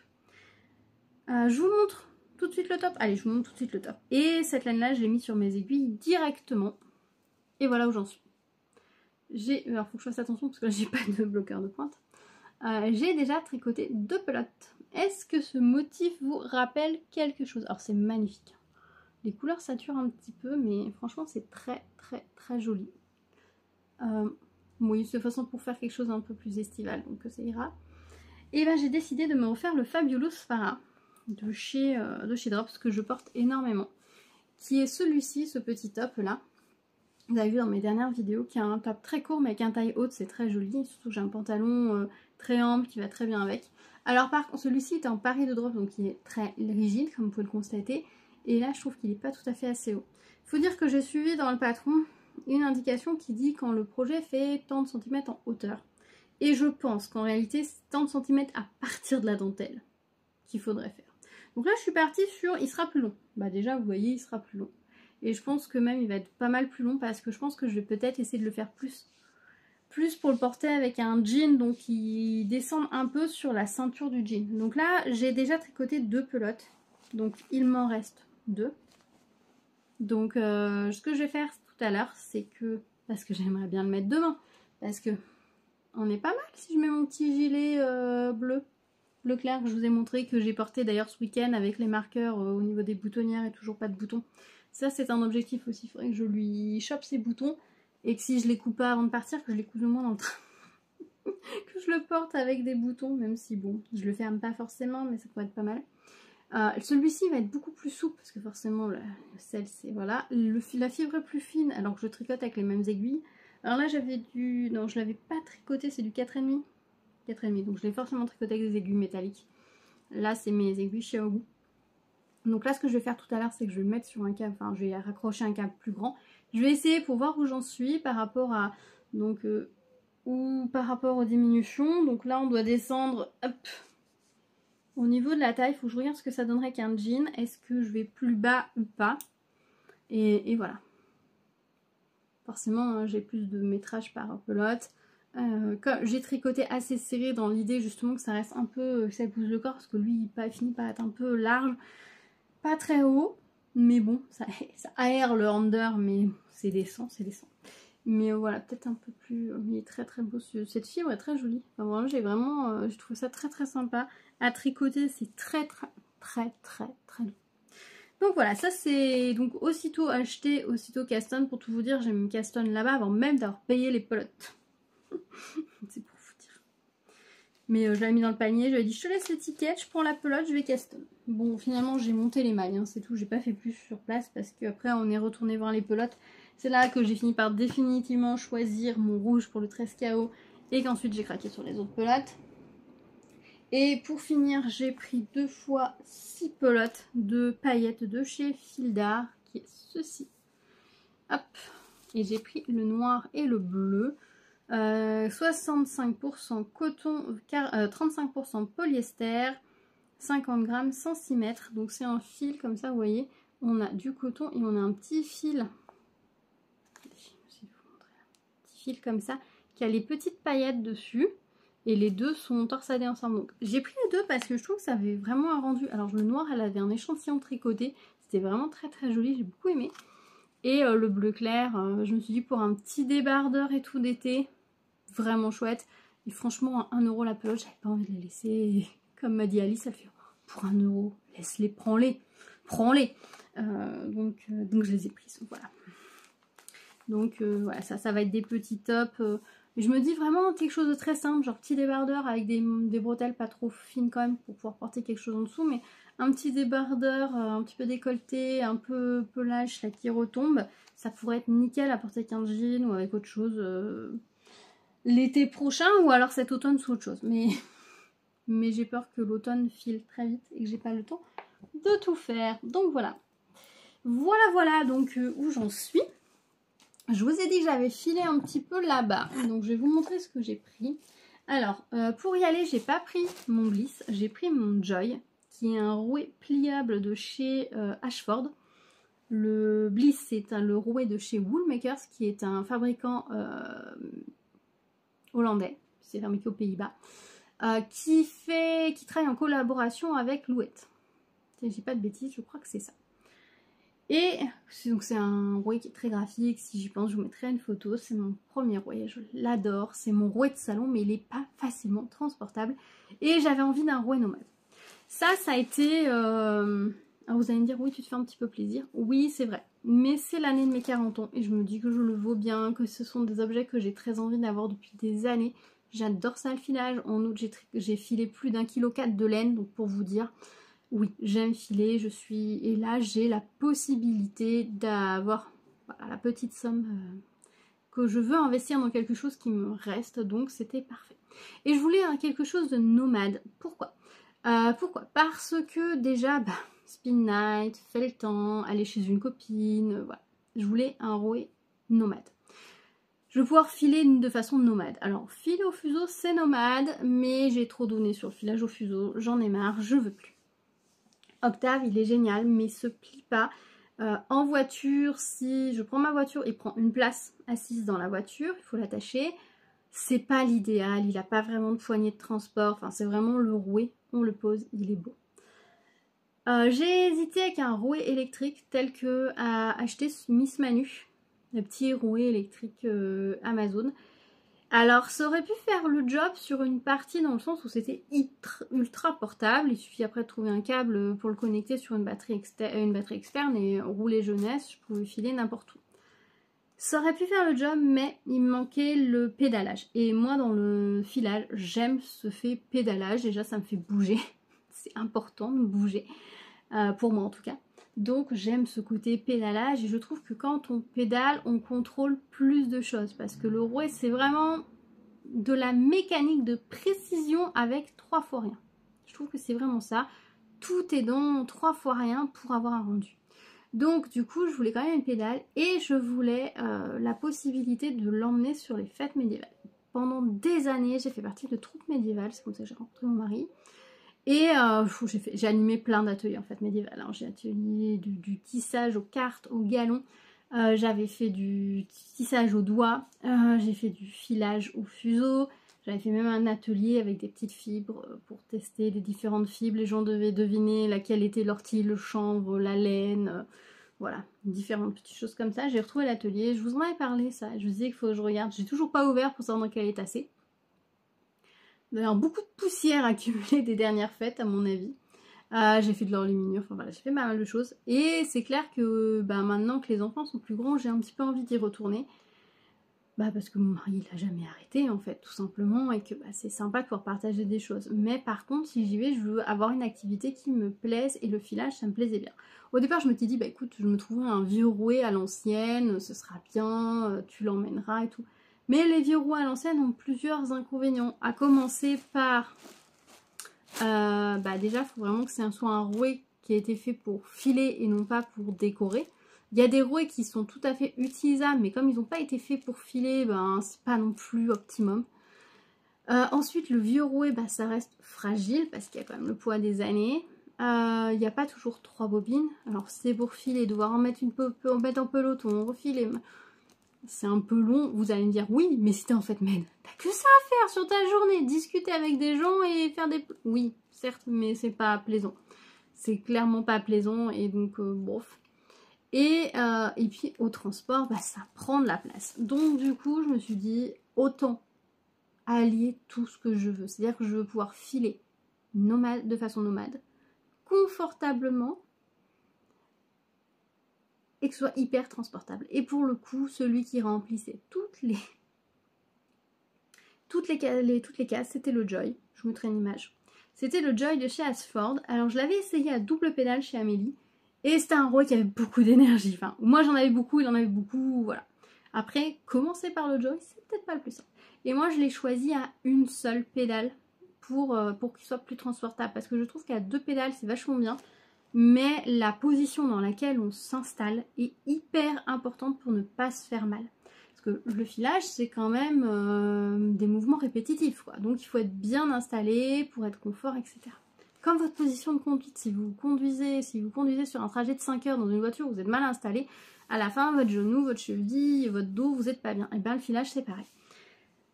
Je vous montre tout de suite le top. Allez, je vous montre tout de suite le top. Et cette laine-là, je l'ai mis sur mes aiguilles directement. Et voilà où j'en suis. Alors, faut que je fasse attention parce que là, j'ai pas de bloqueur de pointe. J'ai déjà tricoté 2 pelotes. Est-ce que ce motif vous rappelle quelque chose? Alors, c'est magnifique. Les couleurs saturent un petit peu, mais franchement, c'est très, très, très joli. Oui, c'est de façon pour faire quelque chose un peu plus estival, donc ça ira. Et j'ai décidé de me refaire le Fabulous Farah de chez Drops, que je porte énormément. Qui est celui-ci, ce petit top là. Vous avez vu dans mes dernières vidéos, qui a un top très court, mais avec un taille haute, c'est très joli. Surtout que j'ai un pantalon très ample qui va très bien avec. Alors par contre, celui-ci est en Paris de Drops, donc il est très rigide, comme vous pouvez le constater. Et là, je trouve qu'il n'est pas tout à fait assez haut. Il faut dire que j'ai suivi dans le patron une indication qui dit quand le projet fait tant de centimètres en hauteur. Et je pense qu'en réalité, c'est tant de centimètres à partir de la dentelle qu'il faudrait faire. Donc là, je suis partie sur il sera plus long. Déjà, vous voyez, il sera plus long. Et je pense que même il va être pas mal plus long parce que je pense que je vais peut-être essayer de le faire plus pour le porter avec un jean, donc qui descend un peu sur la ceinture du jean. Donc là, j'ai déjà tricoté 2 pelotes. Donc il m'en reste 2. Donc ce que je vais faire tout à l'heure, c'est que, parce que j'aimerais bien le mettre demain, parce que on est pas mal si je mets mon petit gilet bleu. Leclerc que je vous ai montré, que j'ai porté d'ailleurs ce week-end avec les marqueurs au niveau des boutonnières et toujours pas de boutons. Ça c'est un objectif aussi, il faudrait que je lui chope ses boutons et que si je les coupe pas avant de partir, que je les coupe au moins dans le train. Que je le porte avec des boutons, même si bon, je le ferme pas forcément, mais ça pourrait être pas mal. Celui-ci va être beaucoup plus souple parce que forcément le sel c'est voilà. La fibre est plus fine alors que je tricote avec les mêmes aiguilles. Alors là j'avais du... non je l'avais pas tricoté, c'est du 4,5. 4,5 donc je l'ai forcément tricoté avec des aiguilles métalliques. Là c'est mes aiguilles Xiaohu. Donc là ce que je vais faire tout à l'heure c'est que je vais le mettre sur un câble, enfin je vais raccrocher un câble plus grand. Je vais essayer pour voir où j'en suis par rapport à... donc ou par rapport aux diminutions. Donc là on doit descendre, hop. Au niveau de la taille, il faut que je regarde ce que ça donnerait qu'un jean. Est-ce que je vais plus bas ou pas? Et voilà. Forcément, hein, j'ai plus de métrage par pelote. Comme j'ai tricoté assez serré dans l'idée justement que ça reste un peu, que ça épouse le corps, parce que lui il finit par être un peu large, pas très haut, mais bon, ça aère le under, mais c'est décent, c'est décent. Mais voilà, peut-être un peu plus... il est très très beau, cette fibre est très jolie. Enfin, vraiment, je trouve ça très très sympa. À tricoter, c'est très doux. Donc voilà, ça c'est donc aussitôt acheté, aussitôt Caston. Pour tout vous dire, j'ai mis Caston là-bas avant même d'avoir payé les pelotes. C'est pour vous dire. Mais je l'avais mis dans le panier, je lui ai dit je te laisse l'étiquette, je prends la pelote, je vais Caston. Bon, finalement j'ai monté les mailles, hein, c'est tout, j'ai pas fait plus sur place parce qu'après on est retourné voir les pelotes. C'est là que j'ai fini par définitivement choisir mon rouge pour le 13KO et qu'ensuite j'ai craqué sur les autres pelotes. Et pour finir, j'ai pris 2 fois 6 pelotes de paillettes de chez Fil d'Art, qui est ceci. Hop. Et j'ai pris le noir et le bleu. 65% coton, 35% polyester, 50 grammes, 106 mètres. Donc c'est un fil comme ça, vous voyez. On a du coton et on a un petit fil. Petit fil comme ça, qui a les petites paillettes dessus. Et les deux sont torsadés ensemble. Donc j'ai pris les deux parce que je trouve que ça avait vraiment un rendu. Alors le noir, elle avait un échantillon tricoté. C'était vraiment très très joli, j'ai beaucoup aimé. Et le bleu clair, je me suis dit pour un petit débardeur et tout d'été, vraiment chouette. Et franchement, à 1 € la pelote, j'avais pas envie de les laisser. Comme m'a dit Alice, elle fait pour 1 €, laisse-les, prends-les. Prends-les. Donc je les ai prises, voilà. Donc voilà, ça va être des petits tops. Je me dis vraiment quelque chose de très simple, genre petit débardeur avec des bretelles pas trop fines quand même pour pouvoir porter quelque chose en dessous, mais un petit débardeur un petit peu décolleté, un peu lâche là qui retombe, ça pourrait être nickel à porter avec un jean ou avec autre chose l'été prochain ou alors cet automne sous autre chose. Mais j'ai peur que l'automne file très vite et que j'ai pas le temps de tout faire. Donc voilà. Voilà donc où j'en suis. Je vous ai dit que j'avais filé un petit peu là-bas, donc je vais vous montrer ce que j'ai pris. Alors, pour y aller, j'ai pas pris mon Bliss, j'ai pris mon Joy, qui est un rouet pliable de chez Ashford. Le Bliss, c'est le rouet de chez Woolmakers, qui est un fabricant hollandais, c'est fabriqué aux Pays-Bas, qui travaille en collaboration avec Louette. Si je dis pas de bêtises, je crois que c'est ça. Et donc c'est un rouet qui est très graphique, si j'y pense je vous mettrai une photo, c'est mon premier rouet, je l'adore, c'est mon rouet de salon mais il n'est pas facilement transportable et j'avais envie d'un rouet nomade. Ça a été, alors vous allez me dire oui tu te fais un petit peu plaisir, oui c'est vrai, mais c'est l'année de mes 40 ans et je me dis que je le vaux bien, que ce sont des objets que j'ai très envie d'avoir depuis des années. J'adore ça le filage, en août j'ai filé plus d'1,4 kg de laine, donc pour vous dire... Oui, j'aime filer, et là j'ai la possibilité d'avoir voilà, la petite somme que je veux investir dans quelque chose qui me reste, donc c'était parfait. Et je voulais quelque chose de nomade. Pourquoi Parce que déjà, spin night, fait le temps, aller chez une copine, voilà. Je voulais un rouet nomade. Je vais pouvoir filer de façon nomade. Alors, filer au fuseau, c'est nomade, mais j'ai trop donné sur le filage au fuseau, j'en ai marre, je veux plus. Octave, il est génial, mais il se plie pas. En voiture, si je prends ma voiture, il prend une place assise dans la voiture, il faut l'attacher. C'est pas l'idéal, il n'a pas vraiment de poignée de transport, enfin c'est vraiment le rouet, on le pose, il est beau. J'ai hésité avec un rouet électrique tel que a acheté Miss Manu, le petit rouet électrique Amazon. Alors ça aurait pu faire le job sur une partie dans le sens où c'était ultra portable. Il suffit après de trouver un câble pour le connecter sur une batterie externe et rouler jeunesse, je pouvais filer n'importe où. Ça aurait pu faire le job, mais il me manquait le pédalage. Et moi dans le filage, j'aime ce fait pédalage. Déjà ça me fait bouger, c'est important de bouger, pour moi en tout cas. Donc j'aime ce côté pédalage et je trouve que quand on pédale, on contrôle plus de choses. Parce que le rouet, c'est vraiment de la mécanique de précision avec 3 fois rien. Je trouve que c'est vraiment ça. Tout est dans 3 fois rien pour avoir un rendu. Donc du coup, je voulais quand même une pédale et je voulais la possibilité de l'emmener sur les fêtes médiévales. Pendant des années, j'ai fait partie de troupes médiévales, c'est comme ça que j'ai rencontré mon mari. Et j'ai animé plein d'ateliers en fait médiévales. Hein. J'ai atelier du tissage aux cartes, aux galons. J'avais fait du tissage au doigt. J'ai fait du filage au fuseau. J'avais fait même un atelier avec des petites fibres pour tester les différentes fibres. Les gens devaient deviner laquelle était l'ortie, le chanvre, la laine. Voilà, différentes petites choses comme ça. J'ai retrouvé l'atelier. Je vous en avais parlé ça. Je vous disais qu'il faut que je regarde. J'ai toujours pas ouvert pour savoir dans quel état c'est. D'ailleurs, beaucoup de poussière accumulée des dernières fêtes, à mon avis. J'ai fait de l'enluminure, enfin voilà, j'ai fait pas mal de choses. Et c'est clair que maintenant que les enfants sont plus grands, j'ai un petit peu envie d'y retourner. Parce que mon mari, il a jamais arrêté, en fait, tout simplement. Et que c'est sympa de pouvoir partager des choses. Mais par contre, si j'y vais, je veux avoir une activité qui me plaise. Et le filage, ça me plaisait bien. Au départ, je m'étais dit, écoute, je me trouverai un vieux rouet à l'ancienne, ce sera bien, tu l'emmèneras et tout. Mais les vieux roues à l'ancienne ont plusieurs inconvénients. À commencer par... déjà, il faut vraiment que soit un rouet qui a été fait pour filer et non pas pour décorer. Il y a des rouets qui sont tout à fait utilisables, mais comme ils n'ont pas été faits pour filer, c'est pas non plus optimum. Ensuite, le vieux rouet, ça reste fragile parce qu'il y a quand même le poids des années. Il n'y a pas toujours 3 bobines. Alors, c'est pour filer, devoir en mettre un peu l'autre, on refile. C'est un peu long, vous allez me dire oui, mais si t'es en fait med, t'as que ça à faire sur ta journée, discuter avec des gens et faire des... Oui, certes, mais c'est pas plaisant. C'est clairement pas plaisant et donc bof. Et puis au transport, ça prend de la place. Donc du coup, je me suis dit, autant allier tout ce que je veux. C'est-à-dire que je veux pouvoir filer de façon nomade, confortablement, et que ce soit hyper transportable. Et pour le coup, celui qui remplissait toutes les cases, c'était le Joy. Je vous mettrai une image. C'était le Joy de chez Ashford. Alors je l'avais essayé à double pédale chez Amélie. Et c'était un rouet qui avait beaucoup d'énergie. Enfin, moi j'en avais beaucoup, il en avait beaucoup, voilà. Après, commencer par le Joy, c'est peut-être pas le plus simple. Et moi je l'ai choisi à une seule pédale pour qu'il soit plus transportable. Parce que je trouve qu'à 2 pédales, c'est vachement bien. Mais la position dans laquelle on s'installe est hyper importante pour ne pas se faire mal. Parce que le filage, c'est quand même des mouvements répétitifs, quoi. Donc il faut être bien installé pour être confort, etc. Comme votre position de conduite, si vous conduisez sur un trajet de 5 heures dans une voiture, vous êtes mal installé, à la fin, votre genou, votre cheville, votre dos, vous n'êtes pas bien. Et bien le filage, c'est pareil.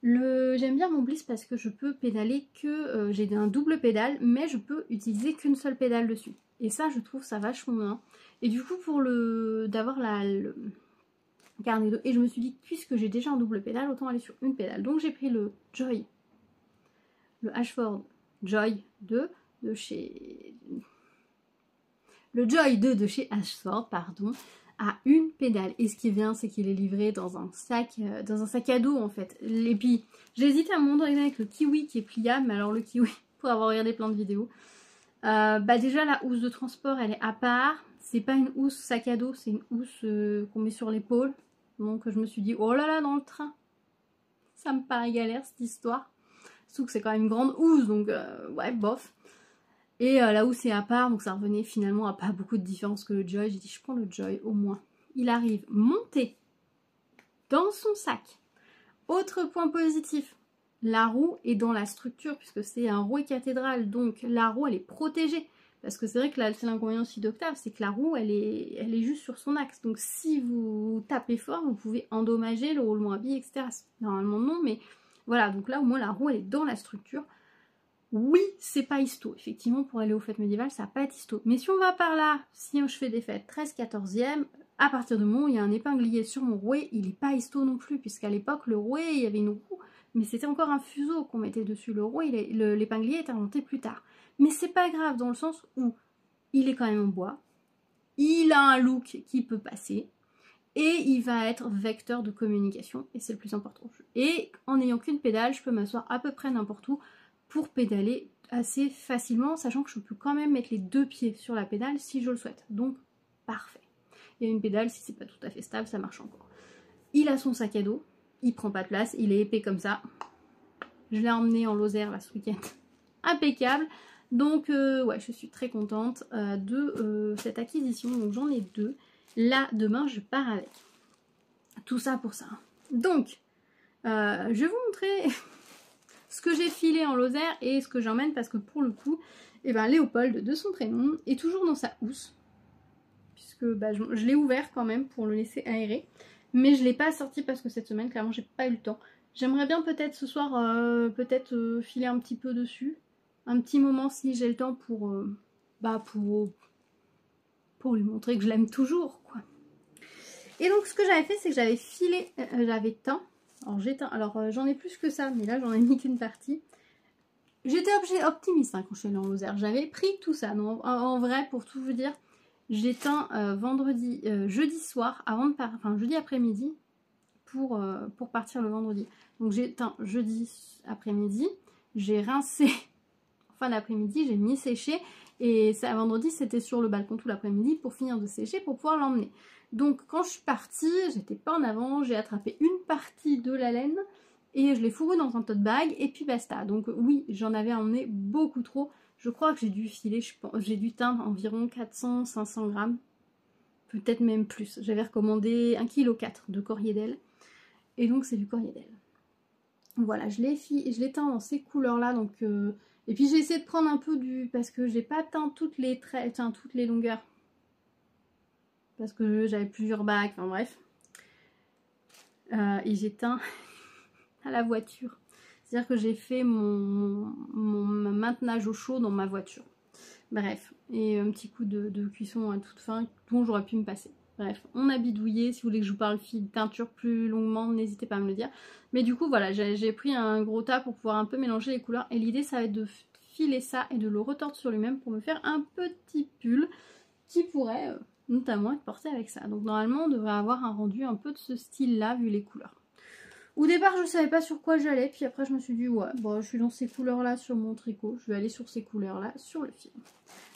J'aime bien mon Bliss parce que je peux pédaler que... j'ai un double pédale, mais je peux utiliser qu'une seule pédale dessus. Et ça, je trouve ça vachement bien. Et du coup, pour d'avoir le carnet d'eau. Et je me suis dit, puisque j'ai déjà un double pédale, autant aller sur une pédale. Donc j'ai pris le Joy, le Ashford Joy 2 de chez... Le Joy 2 de chez Ashford, pardon, à une pédale. Et ce qui est bien, c'est qu'il est livré dans un sac à dos en fait. Et puis, j'ai hésité à un moment donné avec le Kiwi qui est pliable, mais alors le Kiwi, pour avoir regardé plein de vidéos, déjà la housse de transport elle est à part, c'est pas une housse sac à dos, c'est une housse qu'on met sur l'épaule. Donc je me suis dit, oh là là, dans le train, ça me paraît galère cette histoire. Surtout que c'est quand même une grande housse, donc ouais, bof. Et la housse est à part, donc ça revenait finalement à pas beaucoup de différence que le Joy. J'ai dit, je prends le Joy au moins. Il arrive monté dans son sac. Autre point positif, la roue est dans la structure, puisque c'est un rouet cathédrale, donc la roue elle est protégée. Parce que c'est vrai que là, c'est l'inconvénient aussi d'Octave, c'est que la roue elle est juste sur son axe. Donc si vous tapez fort, vous pouvez endommager le roulement à billes, etc. Normalement non, mais voilà, donc là au moins la roue elle est dans la structure. Oui, c'est pas histo. Effectivement, pour aller aux fêtes médiévales, ça va pas être histo. Mais si on va par là, si je fais des fêtes 13-14e, à partir du moment où il y a un épinglier sur mon rouet, il est pas histo non plus, puisqu'à l'époque, le rouet, il y avait une roue, mais c'était encore un fuseau qu'on mettait dessus. Le rouet, l'épinglier est inventé plus tard. Mais c'est pas grave dans le sens où il est quand même en bois, il a un look qui peut passer, et il va être vecteur de communication, et c'est le plus important. Et en n'ayant qu'une pédale, je peux m'asseoir à peu près n'importe où pour pédaler assez facilement, sachant que je peux quand même mettre les 2 pieds sur la pédale si je le souhaite. Donc, parfait. Il y a une pédale, si c'est pas tout à fait stable, ça marche encore. Il a son sac à dos, il prend pas de place, il est épais comme ça. Je l'ai emmené en Lozère là ce week-end. Impeccable. Donc, ouais, je suis très contente de cette acquisition. Donc, j'en ai 2. Là, demain, je pars avec. Tout ça pour ça. Donc, je vais vous montrer ce que j'ai filé en Lozère et ce que j'emmène parce que pour le coup, eh ben, Léopold, de son prénom, est toujours dans sa housse. Puisque bah, je l'ai ouvert quand même pour le laisser aérer. Mais je ne l'ai pas sorti parce que cette semaine, clairement, j'ai pas eu le temps. J'aimerais bien peut-être ce soir, filer un petit peu dessus. Un petit moment si j'ai le temps pour lui montrer que je l'aime toujours, quoi. Et donc ce que j'avais fait, c'est que j'avais filé, j'avais teint. Alors j'en ai plus que ça, mais là j'en ai mis qu'une partie. J'étais optimiste hein, quand je suis allée en Lozère. J'avais pris tout ça. Non, en vrai, pour tout vous dire, j'ai teint jeudi soir, jeudi après-midi, pour partir le vendredi. Donc j'ai teint jeudi après-midi, j'ai rincé en fin d'après-midi, j'ai mis sécher. Et ça, vendredi, c'était sur le balcon tout l'après-midi pour finir de sécher pour pouvoir l'emmener. Donc quand je suis partie, j'étais pas en avant, j'ai attrapé une partie de la laine et je l'ai fourrée dans un tote bag et puis basta. Donc oui, j'en avais emmené beaucoup trop. Je crois que j'ai dû filer, j'ai dû teindre environ 400-500 grammes, peut-être même plus. J'avais recommandé 1,4 kg de Corriedel et donc c'est du Corriedel. Voilà, je l'ai teint dans ces couleurs-là, donc... Et puis j'ai essayé de prendre un peu parce que j'ai pas teint toutes les longueurs. Parce que j'avais plusieurs bagues, enfin bref. Et j'ai teint à la voiture. C'est-à-dire que j'ai fait mon maintenage au chaud dans ma voiture. Bref, et un petit coup de cuisson à toute fin dont j'aurais pu me passer. Bref, on a bidouillé. Si vous voulez que je vous parle de teinture plus longuement, n'hésitez pas à me le dire. Mais du coup, voilà, j'ai pris un gros tas pour pouvoir un peu mélanger les couleurs. Et l'idée, ça va être de filer ça et de le retordre sur lui-même pour me faire un petit pull qui pourrait notamment être porté avec ça. Donc normalement, on devrait avoir un rendu un peu de ce style-là, vu les couleurs. Au départ, je ne savais pas sur quoi j'allais. Puis après, je me suis dit, ouais, bon, je suis dans ces couleurs-là sur mon tricot. Je vais aller sur ces couleurs-là sur le film.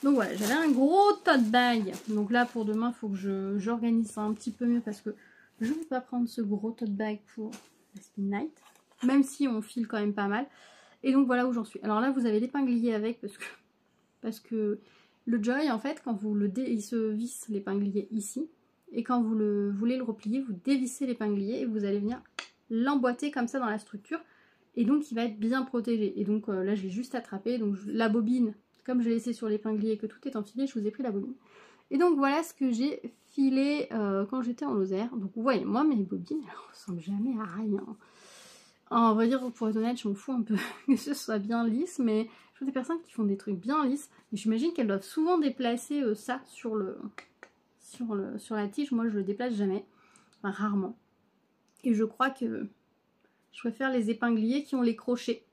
Donc voilà, j'avais un gros tote bag. Donc là, pour demain, il faut que j'organise ça un petit peu mieux parce que je ne vais pas prendre ce gros tote bag pour la Spin Night. Même si on file quand même pas mal. Et donc voilà où j'en suis. Alors là, vous avez l'épinglier avec parce que le Joy, en fait, quand vous il se visse l'épinglier ici. Et quand vous voulez le replier, vous dévissez l'épinglier et vous allez venir l'emboîter comme ça dans la structure. Et donc, il va être bien protégé. Et donc là, je l'ai juste attrapé. Donc la bobine, comme j'ai laissé sur l'épinglier que tout est enfilé, je vous ai pris la bobine. Et donc voilà ce que j'ai filé quand j'étais en Lozère. Donc vous voyez, moi, mes bobines, elles ne ressemblent jamais à rien. En vrai dire, pour être honnête, je m'en fous un peu que ce soit bien lisse, mais je vois des personnes qui font des trucs bien lisses. Mais j'imagine qu'elles doivent souvent déplacer ça sur la tige. Moi, je le déplace jamais, enfin rarement. Et je crois que je préfère les épingliers qui ont les crochets.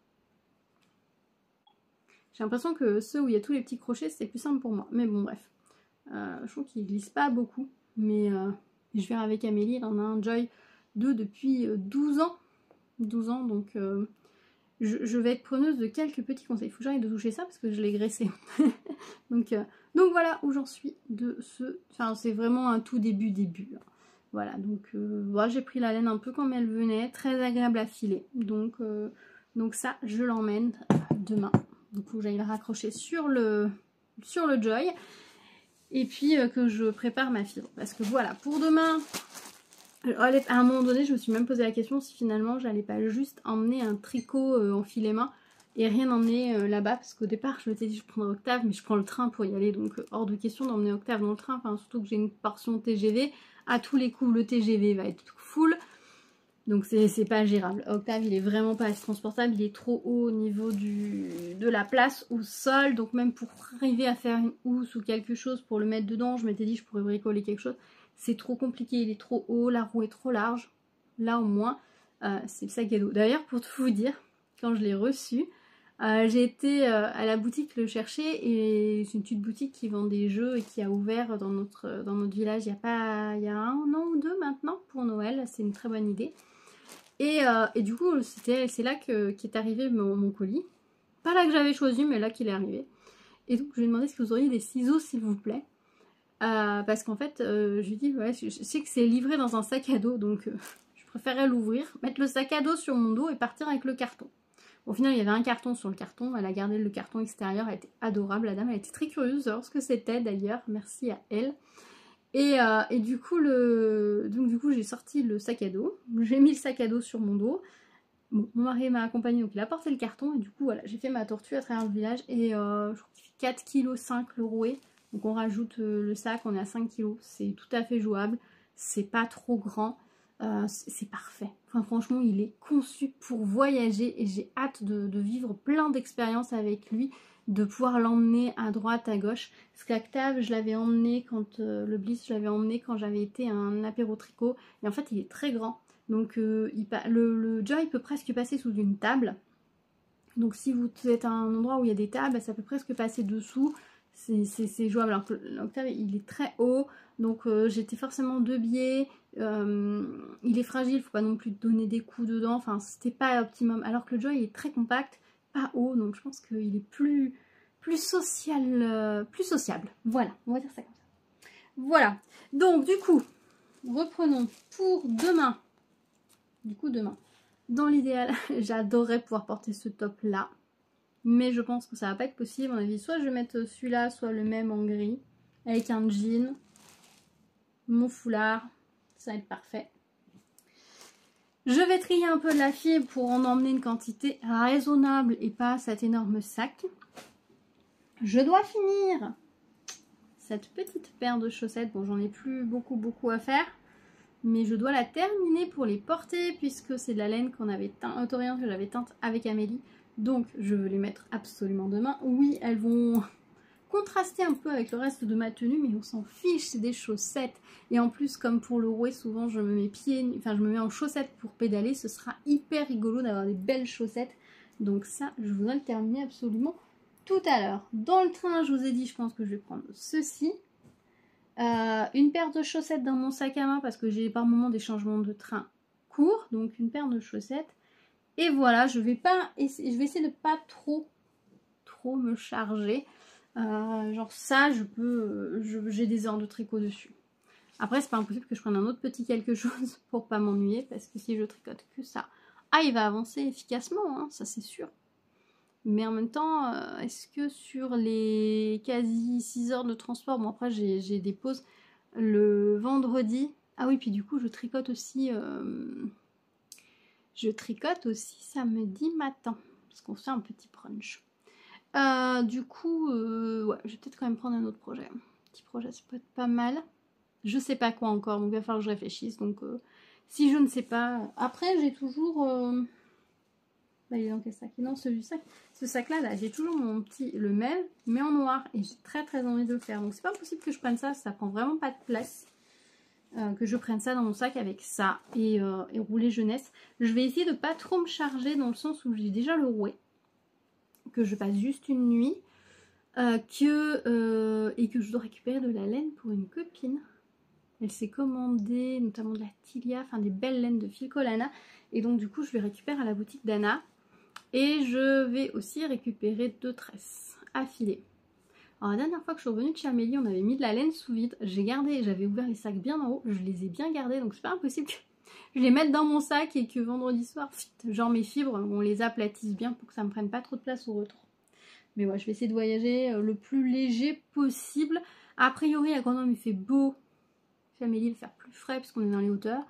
J'ai l'impression que ceux où il y a tous les petits crochets, c'est plus simple pour moi. Mais bon, bref. Je trouve qu'ils glissent pas beaucoup. Mais je verrai avec Amélie, elle en a un Joy 2 depuis 12 ans. 12 ans, donc je vais être preneuse de quelques petits conseils. Il faut que j'arrête de toucher ça parce que je l'ai graissé. donc voilà où j'en suis de ce... Enfin, c'est vraiment un tout début. Hein. Voilà, donc voilà, j'ai pris la laine un peu comme elle venait, très agréable à filer. Donc ça, je l'emmène demain. Donc il faut que j'aille le raccrocher sur le Joy. Et puis que je prépare ma fibre. Parce que voilà, pour demain... À un moment donné, je me suis même posé la question si finalement j'allais pas juste emmener un tricot en filet main et rien emmener là-bas, parce qu'au départ je m'étais dit je prendrais Octave, mais je prends le train pour y aller, donc hors de question d'emmener Octave dans le train, enfin surtout que j'ai une portion TGV, à tous les coups le TGV va être full, donc c'est pas gérable. Octave il est vraiment pas assez transportable, il est trop haut au niveau de la place au sol, donc même pour arriver à faire une housse ou quelque chose pour le mettre dedans, je m'étais dit je pourrais bricoler quelque chose. C'est trop compliqué, il est trop haut, la roue est trop large, là au moins. c'est le sac à dos. D'ailleurs, pour tout vous dire, quand je l'ai reçu, j'ai été à la boutique le chercher et c'est une petite boutique qui vend des jeux et qui a ouvert dans notre village il y a 1 an ou 2 maintenant pour Noël. C'est une très bonne idée. Et du coup, c'est là qu'est arrivé mon colis. Pas là que j'avais choisi, mais là qu'il est arrivé. Et donc, je lui ai demandé si vous auriez des ciseaux, s'il vous plaît. Parce qu'en fait, je lui ai dit, ouais, je sais que c'est livré dans un sac à dos, donc je préférais l'ouvrir, mettre le sac à dos sur mon dos et partir avec le carton. Au final, il y avait un carton sur le carton, elle a gardé le carton extérieur, elle était adorable, la dame, elle était très curieuse de savoir ce que c'était d'ailleurs, merci à elle. Et du coup, j'ai sorti le sac à dos, j'ai mis le sac à dos sur mon dos. Bon, mon mari m'a accompagné, donc il a porté le carton, et du coup, voilà, j'ai fait ma tortue à travers le village, et je crois qu'il fait 4,5 kg le rouet. Donc on rajoute le sac, on est à 5 kg, c'est tout à fait jouable, c'est pas trop grand, c'est parfait. Enfin franchement il est conçu pour voyager et j'ai hâte de vivre plein d'expériences avec lui, de pouvoir l'emmener à droite, à gauche. Scactave je l'avais emmené quand, le Bliss je l'avais emmené quand j'avais été à un apéro tricot, et en fait il est très grand. Donc le Joy peut presque passer sous une table. Donc si vous êtes à un endroit où il y a des tables, ça peut presque passer dessous. C'est jouable. Alors que l'Octave il est très haut, donc j'étais forcément 2 biais. Il est fragile, il ne faut pas non plus donner des coups dedans, enfin c'était pas optimum. Alors que le Joy il est très compact, pas haut, donc je pense qu'il est plus social, plus sociable. Voilà, on va dire ça comme ça. Voilà, donc du coup, reprenons pour demain. Du coup demain, dans l'idéal, j'adorerais pouvoir porter ce top là. Mais je pense que ça va pas être possible. À mon avis, soit je vais mettre celui-là, soit le même en gris. Avec un jean. Mon foulard. Ça va être parfait. Je vais trier un peu de la fibre pour en emmener une quantité raisonnable et pas cet énorme sac. Je dois finir cette petite paire de chaussettes. Bon, j'en ai plus beaucoup à faire. Mais je dois la terminer pour les porter puisque c'est de la laine qu'on avait teint, Autorient que j'avais teinte avec Amélie. Donc je veux les mettre absolument demain. Oui, elles vont contraster un peu avec le reste de ma tenue, mais on s'en fiche, c'est des chaussettes. Et en plus, comme pour le rouet, souvent je me mets en chaussettes pour pédaler. Ce sera hyper rigolo d'avoir des belles chaussettes. Donc ça, je voudrais le terminer absolument tout à l'heure. Dans le train, je vous ai dit, je pense que je vais prendre ceci. Une paire de chaussettes dans mon sac à main parce que j'ai par moment des changements de train courts. Donc une paire de chaussettes. Et voilà, je vais essayer de pas trop me charger. Genre ça, j'ai des heures de tricot dessus. Après, c'est pas impossible que je prenne un autre petit quelque chose pour pas m'ennuyer, parce que si je tricote que ça, il va avancer efficacement, hein, ça c'est sûr. Mais en même temps, est-ce que sur les quasi 6 heures de transport, bon après j'ai des pauses le vendredi. Ah oui, puis du coup je tricote aussi... samedi matin, parce qu'on fait un petit brunch. Du coup, ouais, je vais peut-être quand même prendre un autre projet. Un petit projet, ça peut être pas mal. Je sais pas quoi encore, donc il va falloir que je réfléchisse. Donc, si je ne sais pas... Après, j'ai toujours... Bah, il est dans quel sac? Non, ce sac-là, là, j'ai toujours le même, mais en noir. Et j'ai très envie de le faire. Donc, c'est pas possible que je prenne ça prend vraiment pas de place. Que je prenne ça dans mon sac avec ça et rouler jeunesse. Je vais essayer de pas trop me charger dans le sens où j'ai déjà le rouet, que je passe juste une nuit, et que je dois récupérer de la laine pour une copine. Elle s'est commandé notamment de la Tilia, enfin des belles laines de Filcolana, et donc du coup je les récupère à la boutique d'Anna. Et je vais aussi récupérer 2 tresses à filer. Alors la dernière fois que je suis revenue de chez Amélie, on avait mis de la laine sous vide. J'avais ouvert les sacs bien en haut, je les ai bien gardés, donc c'est pas impossible que je les mette dans mon sac et que vendredi soir, genre mes fibres, on les aplatisse bien pour que ça me prenne pas trop de place au retour. Mais ouais, je vais essayer de voyager le plus léger possible. A priori, à Grenoble, il fait beau. Chez Amélie, il va faire plus frais parce qu'on est dans les hauteurs.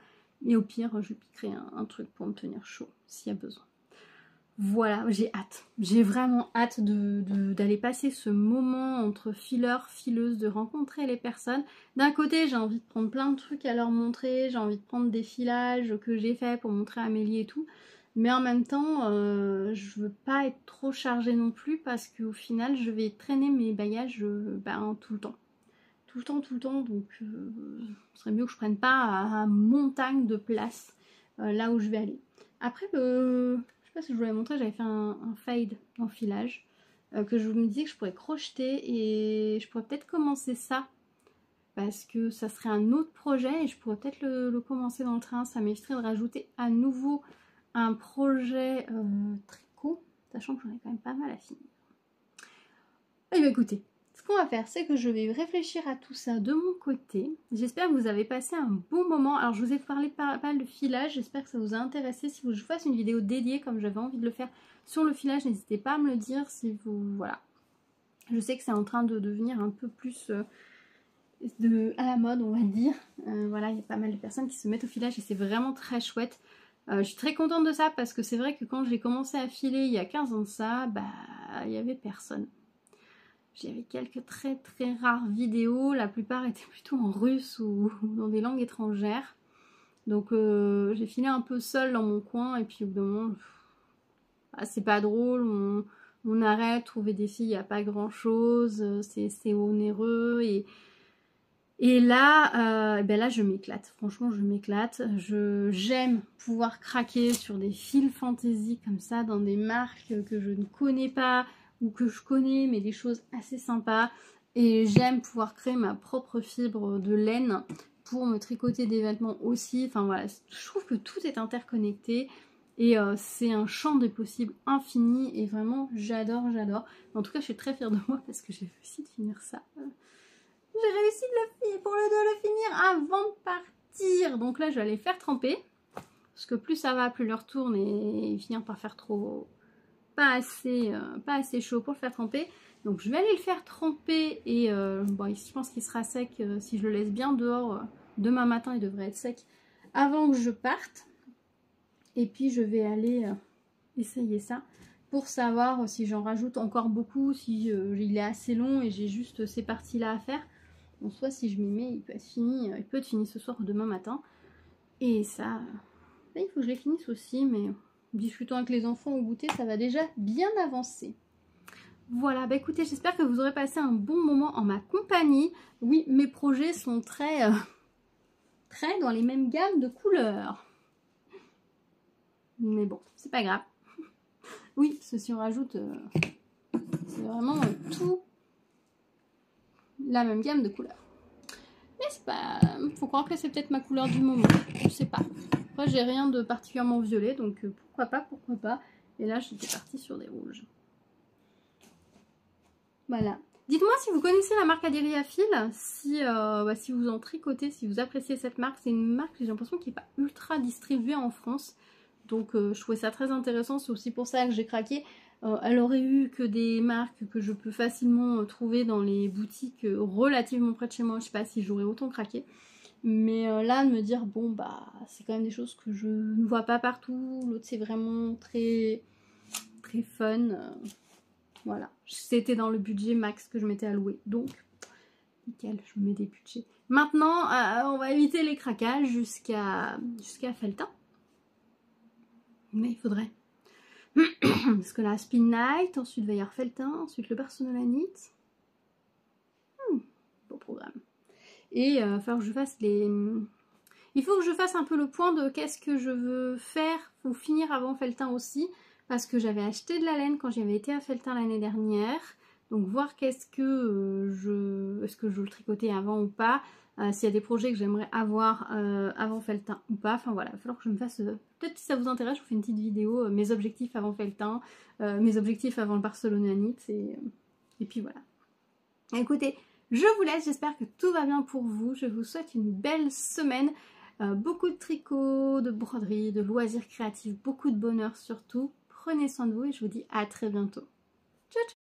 Et au pire, je piquerai un truc pour me tenir chaud s'il y a besoin. Voilà, j'ai hâte. J'ai vraiment hâte d'aller passer ce moment entre fileurs, fileuses, de rencontrer les personnes. D'un côté, j'ai envie de prendre plein de trucs à leur montrer. J'ai envie de prendre des filages que j'ai fait pour montrer à Amélie et tout. Mais en même temps, je veux pas être trop chargée non plus parce qu'au final, je vais traîner mes bagages tout le temps. Tout le temps. Donc, ce serait mieux que je prenne pas à montagne de place là où je vais aller. Après, je sais pas si je vous l'avais montré, j'avais fait un fade enfilage que je me disais que je pourrais crocheter et je pourrais peut-être commencer ça parce que ça serait un autre projet et je pourrais peut-être le commencer dans le train. Ça m'éviterait de rajouter à nouveau un projet tricot, sachant que j'en ai quand même pas mal à finir. Et bien écoutez, ce qu'on va faire, c'est que je vais réfléchir à tout ça de mon côté. J'espère que vous avez passé un bon moment. Alors je vous ai parlé pas mal de filage, j'espère que ça vous a intéressé. Si je fasse une vidéo dédiée comme j'avais envie de le faire sur le filage, n'hésitez pas à me le dire si vous... Voilà. Je sais que c'est en train de devenir un peu plus à la mode, on va dire. Voilà, il y a pas mal de personnes qui se mettent au filage et c'est vraiment très chouette. Je suis très contente de ça parce que c'est vrai que quand j'ai commencé à filer il y a 15 ans de ça, bah il n'y avait personne. J'avais quelques très rares vidéos, la plupart étaient plutôt en russe ou dans des langues étrangères. Donc j'ai filé un peu seule dans mon coin et puis au bout d'un moment, c'est pas drôle, on arrête, trouver des filles, il n'y a pas grand chose, c'est onéreux et là, ben là je m'éclate, franchement je m'éclate. J'aime pouvoir craquer sur des fils fantasy comme ça dans des marques que je ne connais pas ou que je connais mais des choses assez sympas. Et j'aime pouvoir créer ma propre fibre de laine pour me tricoter des vêtements aussi. Enfin voilà, je trouve que tout est interconnecté et c'est un champ des possibles infini et vraiment j'adore. En tout cas je suis très fière de moi parce que j'ai réussi de finir ça. J'ai réussi de le finir avant de partir. Donc là, je vais aller faire tremper. Parce que plus ça va, plus l'heure tourne et finir par faire trop... pas assez chaud pour le faire tremper. Donc je vais aller le faire tremper. Et bon, je pense qu'il sera sec si je le laisse bien dehors. Demain matin, il devrait être sec avant que je parte. Et puis je vais aller essayer ça. Pour savoir si j'en rajoute encore beaucoup, si il est assez long et j'ai juste ces parties-là à faire. Donc soit si je m'y mets, il peut être fini ce soir ou demain matin. Et ça, il faut que je les finisse aussi, mais discutant avec les enfants au goûter, ça va déjà bien avancer. Voilà, bah écoutez, j'espère que vous aurez passé un bon moment en ma compagnie. Oui, mes projets sont très dans les mêmes gammes de couleurs. Mais bon, c'est pas grave. Oui, ceci on rajoute, c'est vraiment tout la même gamme de couleurs. Mais c'est pas... faut croire que c'est peut-être ma couleur du moment. Je sais pas. Après, j'ai rien de particulièrement violet, donc pourquoi pas. Et là, j'étais partie sur des rouges. Voilà. Dites-moi si vous connaissez la marque Adéry à fil, si vous en tricotez, si vous appréciez cette marque. C'est une marque, j'ai l'impression, qui n'est pas ultra distribuée en France. Donc, je trouvais ça très intéressant. C'est aussi pour ça que j'ai craqué. Elle aurait eu que des marques que je peux facilement trouver dans les boutiques relativement près de chez moi. Je sais pas si j'aurais autant craqué. Mais là, de me dire, bon, bah, c'est quand même des choses que je ne vois pas partout. L'autre, c'est vraiment très fun. Voilà. C'était dans le budget max que je m'étais alloué. Donc, nickel, je me mets des budgets. Maintenant, on va éviter les craquages jusqu'à Felletin. Mais il faudrait. Parce que là, Spin Night, ensuite il va y avoir Felletin, ensuite le Barcelonanite. Beau programme. Et il va falloir que je fasse les... Il faut que je fasse un peu le point de qu'est-ce que je veux faire ou finir avant Felletin aussi. Parce que j'avais acheté de la laine quand j'avais été à Felletin l'année dernière. Donc voir qu'est-ce que est-ce que je veux le tricoter avant ou pas. S'il y a des projets que j'aimerais avoir avant Felletin ou pas. Enfin voilà, il va falloir que je me fasse... Peut-être si ça vous intéresse, je vous fais une petite vidéo. Mes objectifs avant Felletin, mes objectifs avant le Barcelonanite. Et puis voilà. Écoutez, je vous laisse. J'espère que tout va bien pour vous. Je vous souhaite une belle semaine. Beaucoup de tricot, de broderie, de loisirs créatifs. Beaucoup de bonheur surtout. Prenez soin de vous et je vous dis à très bientôt. Ciao, ciao!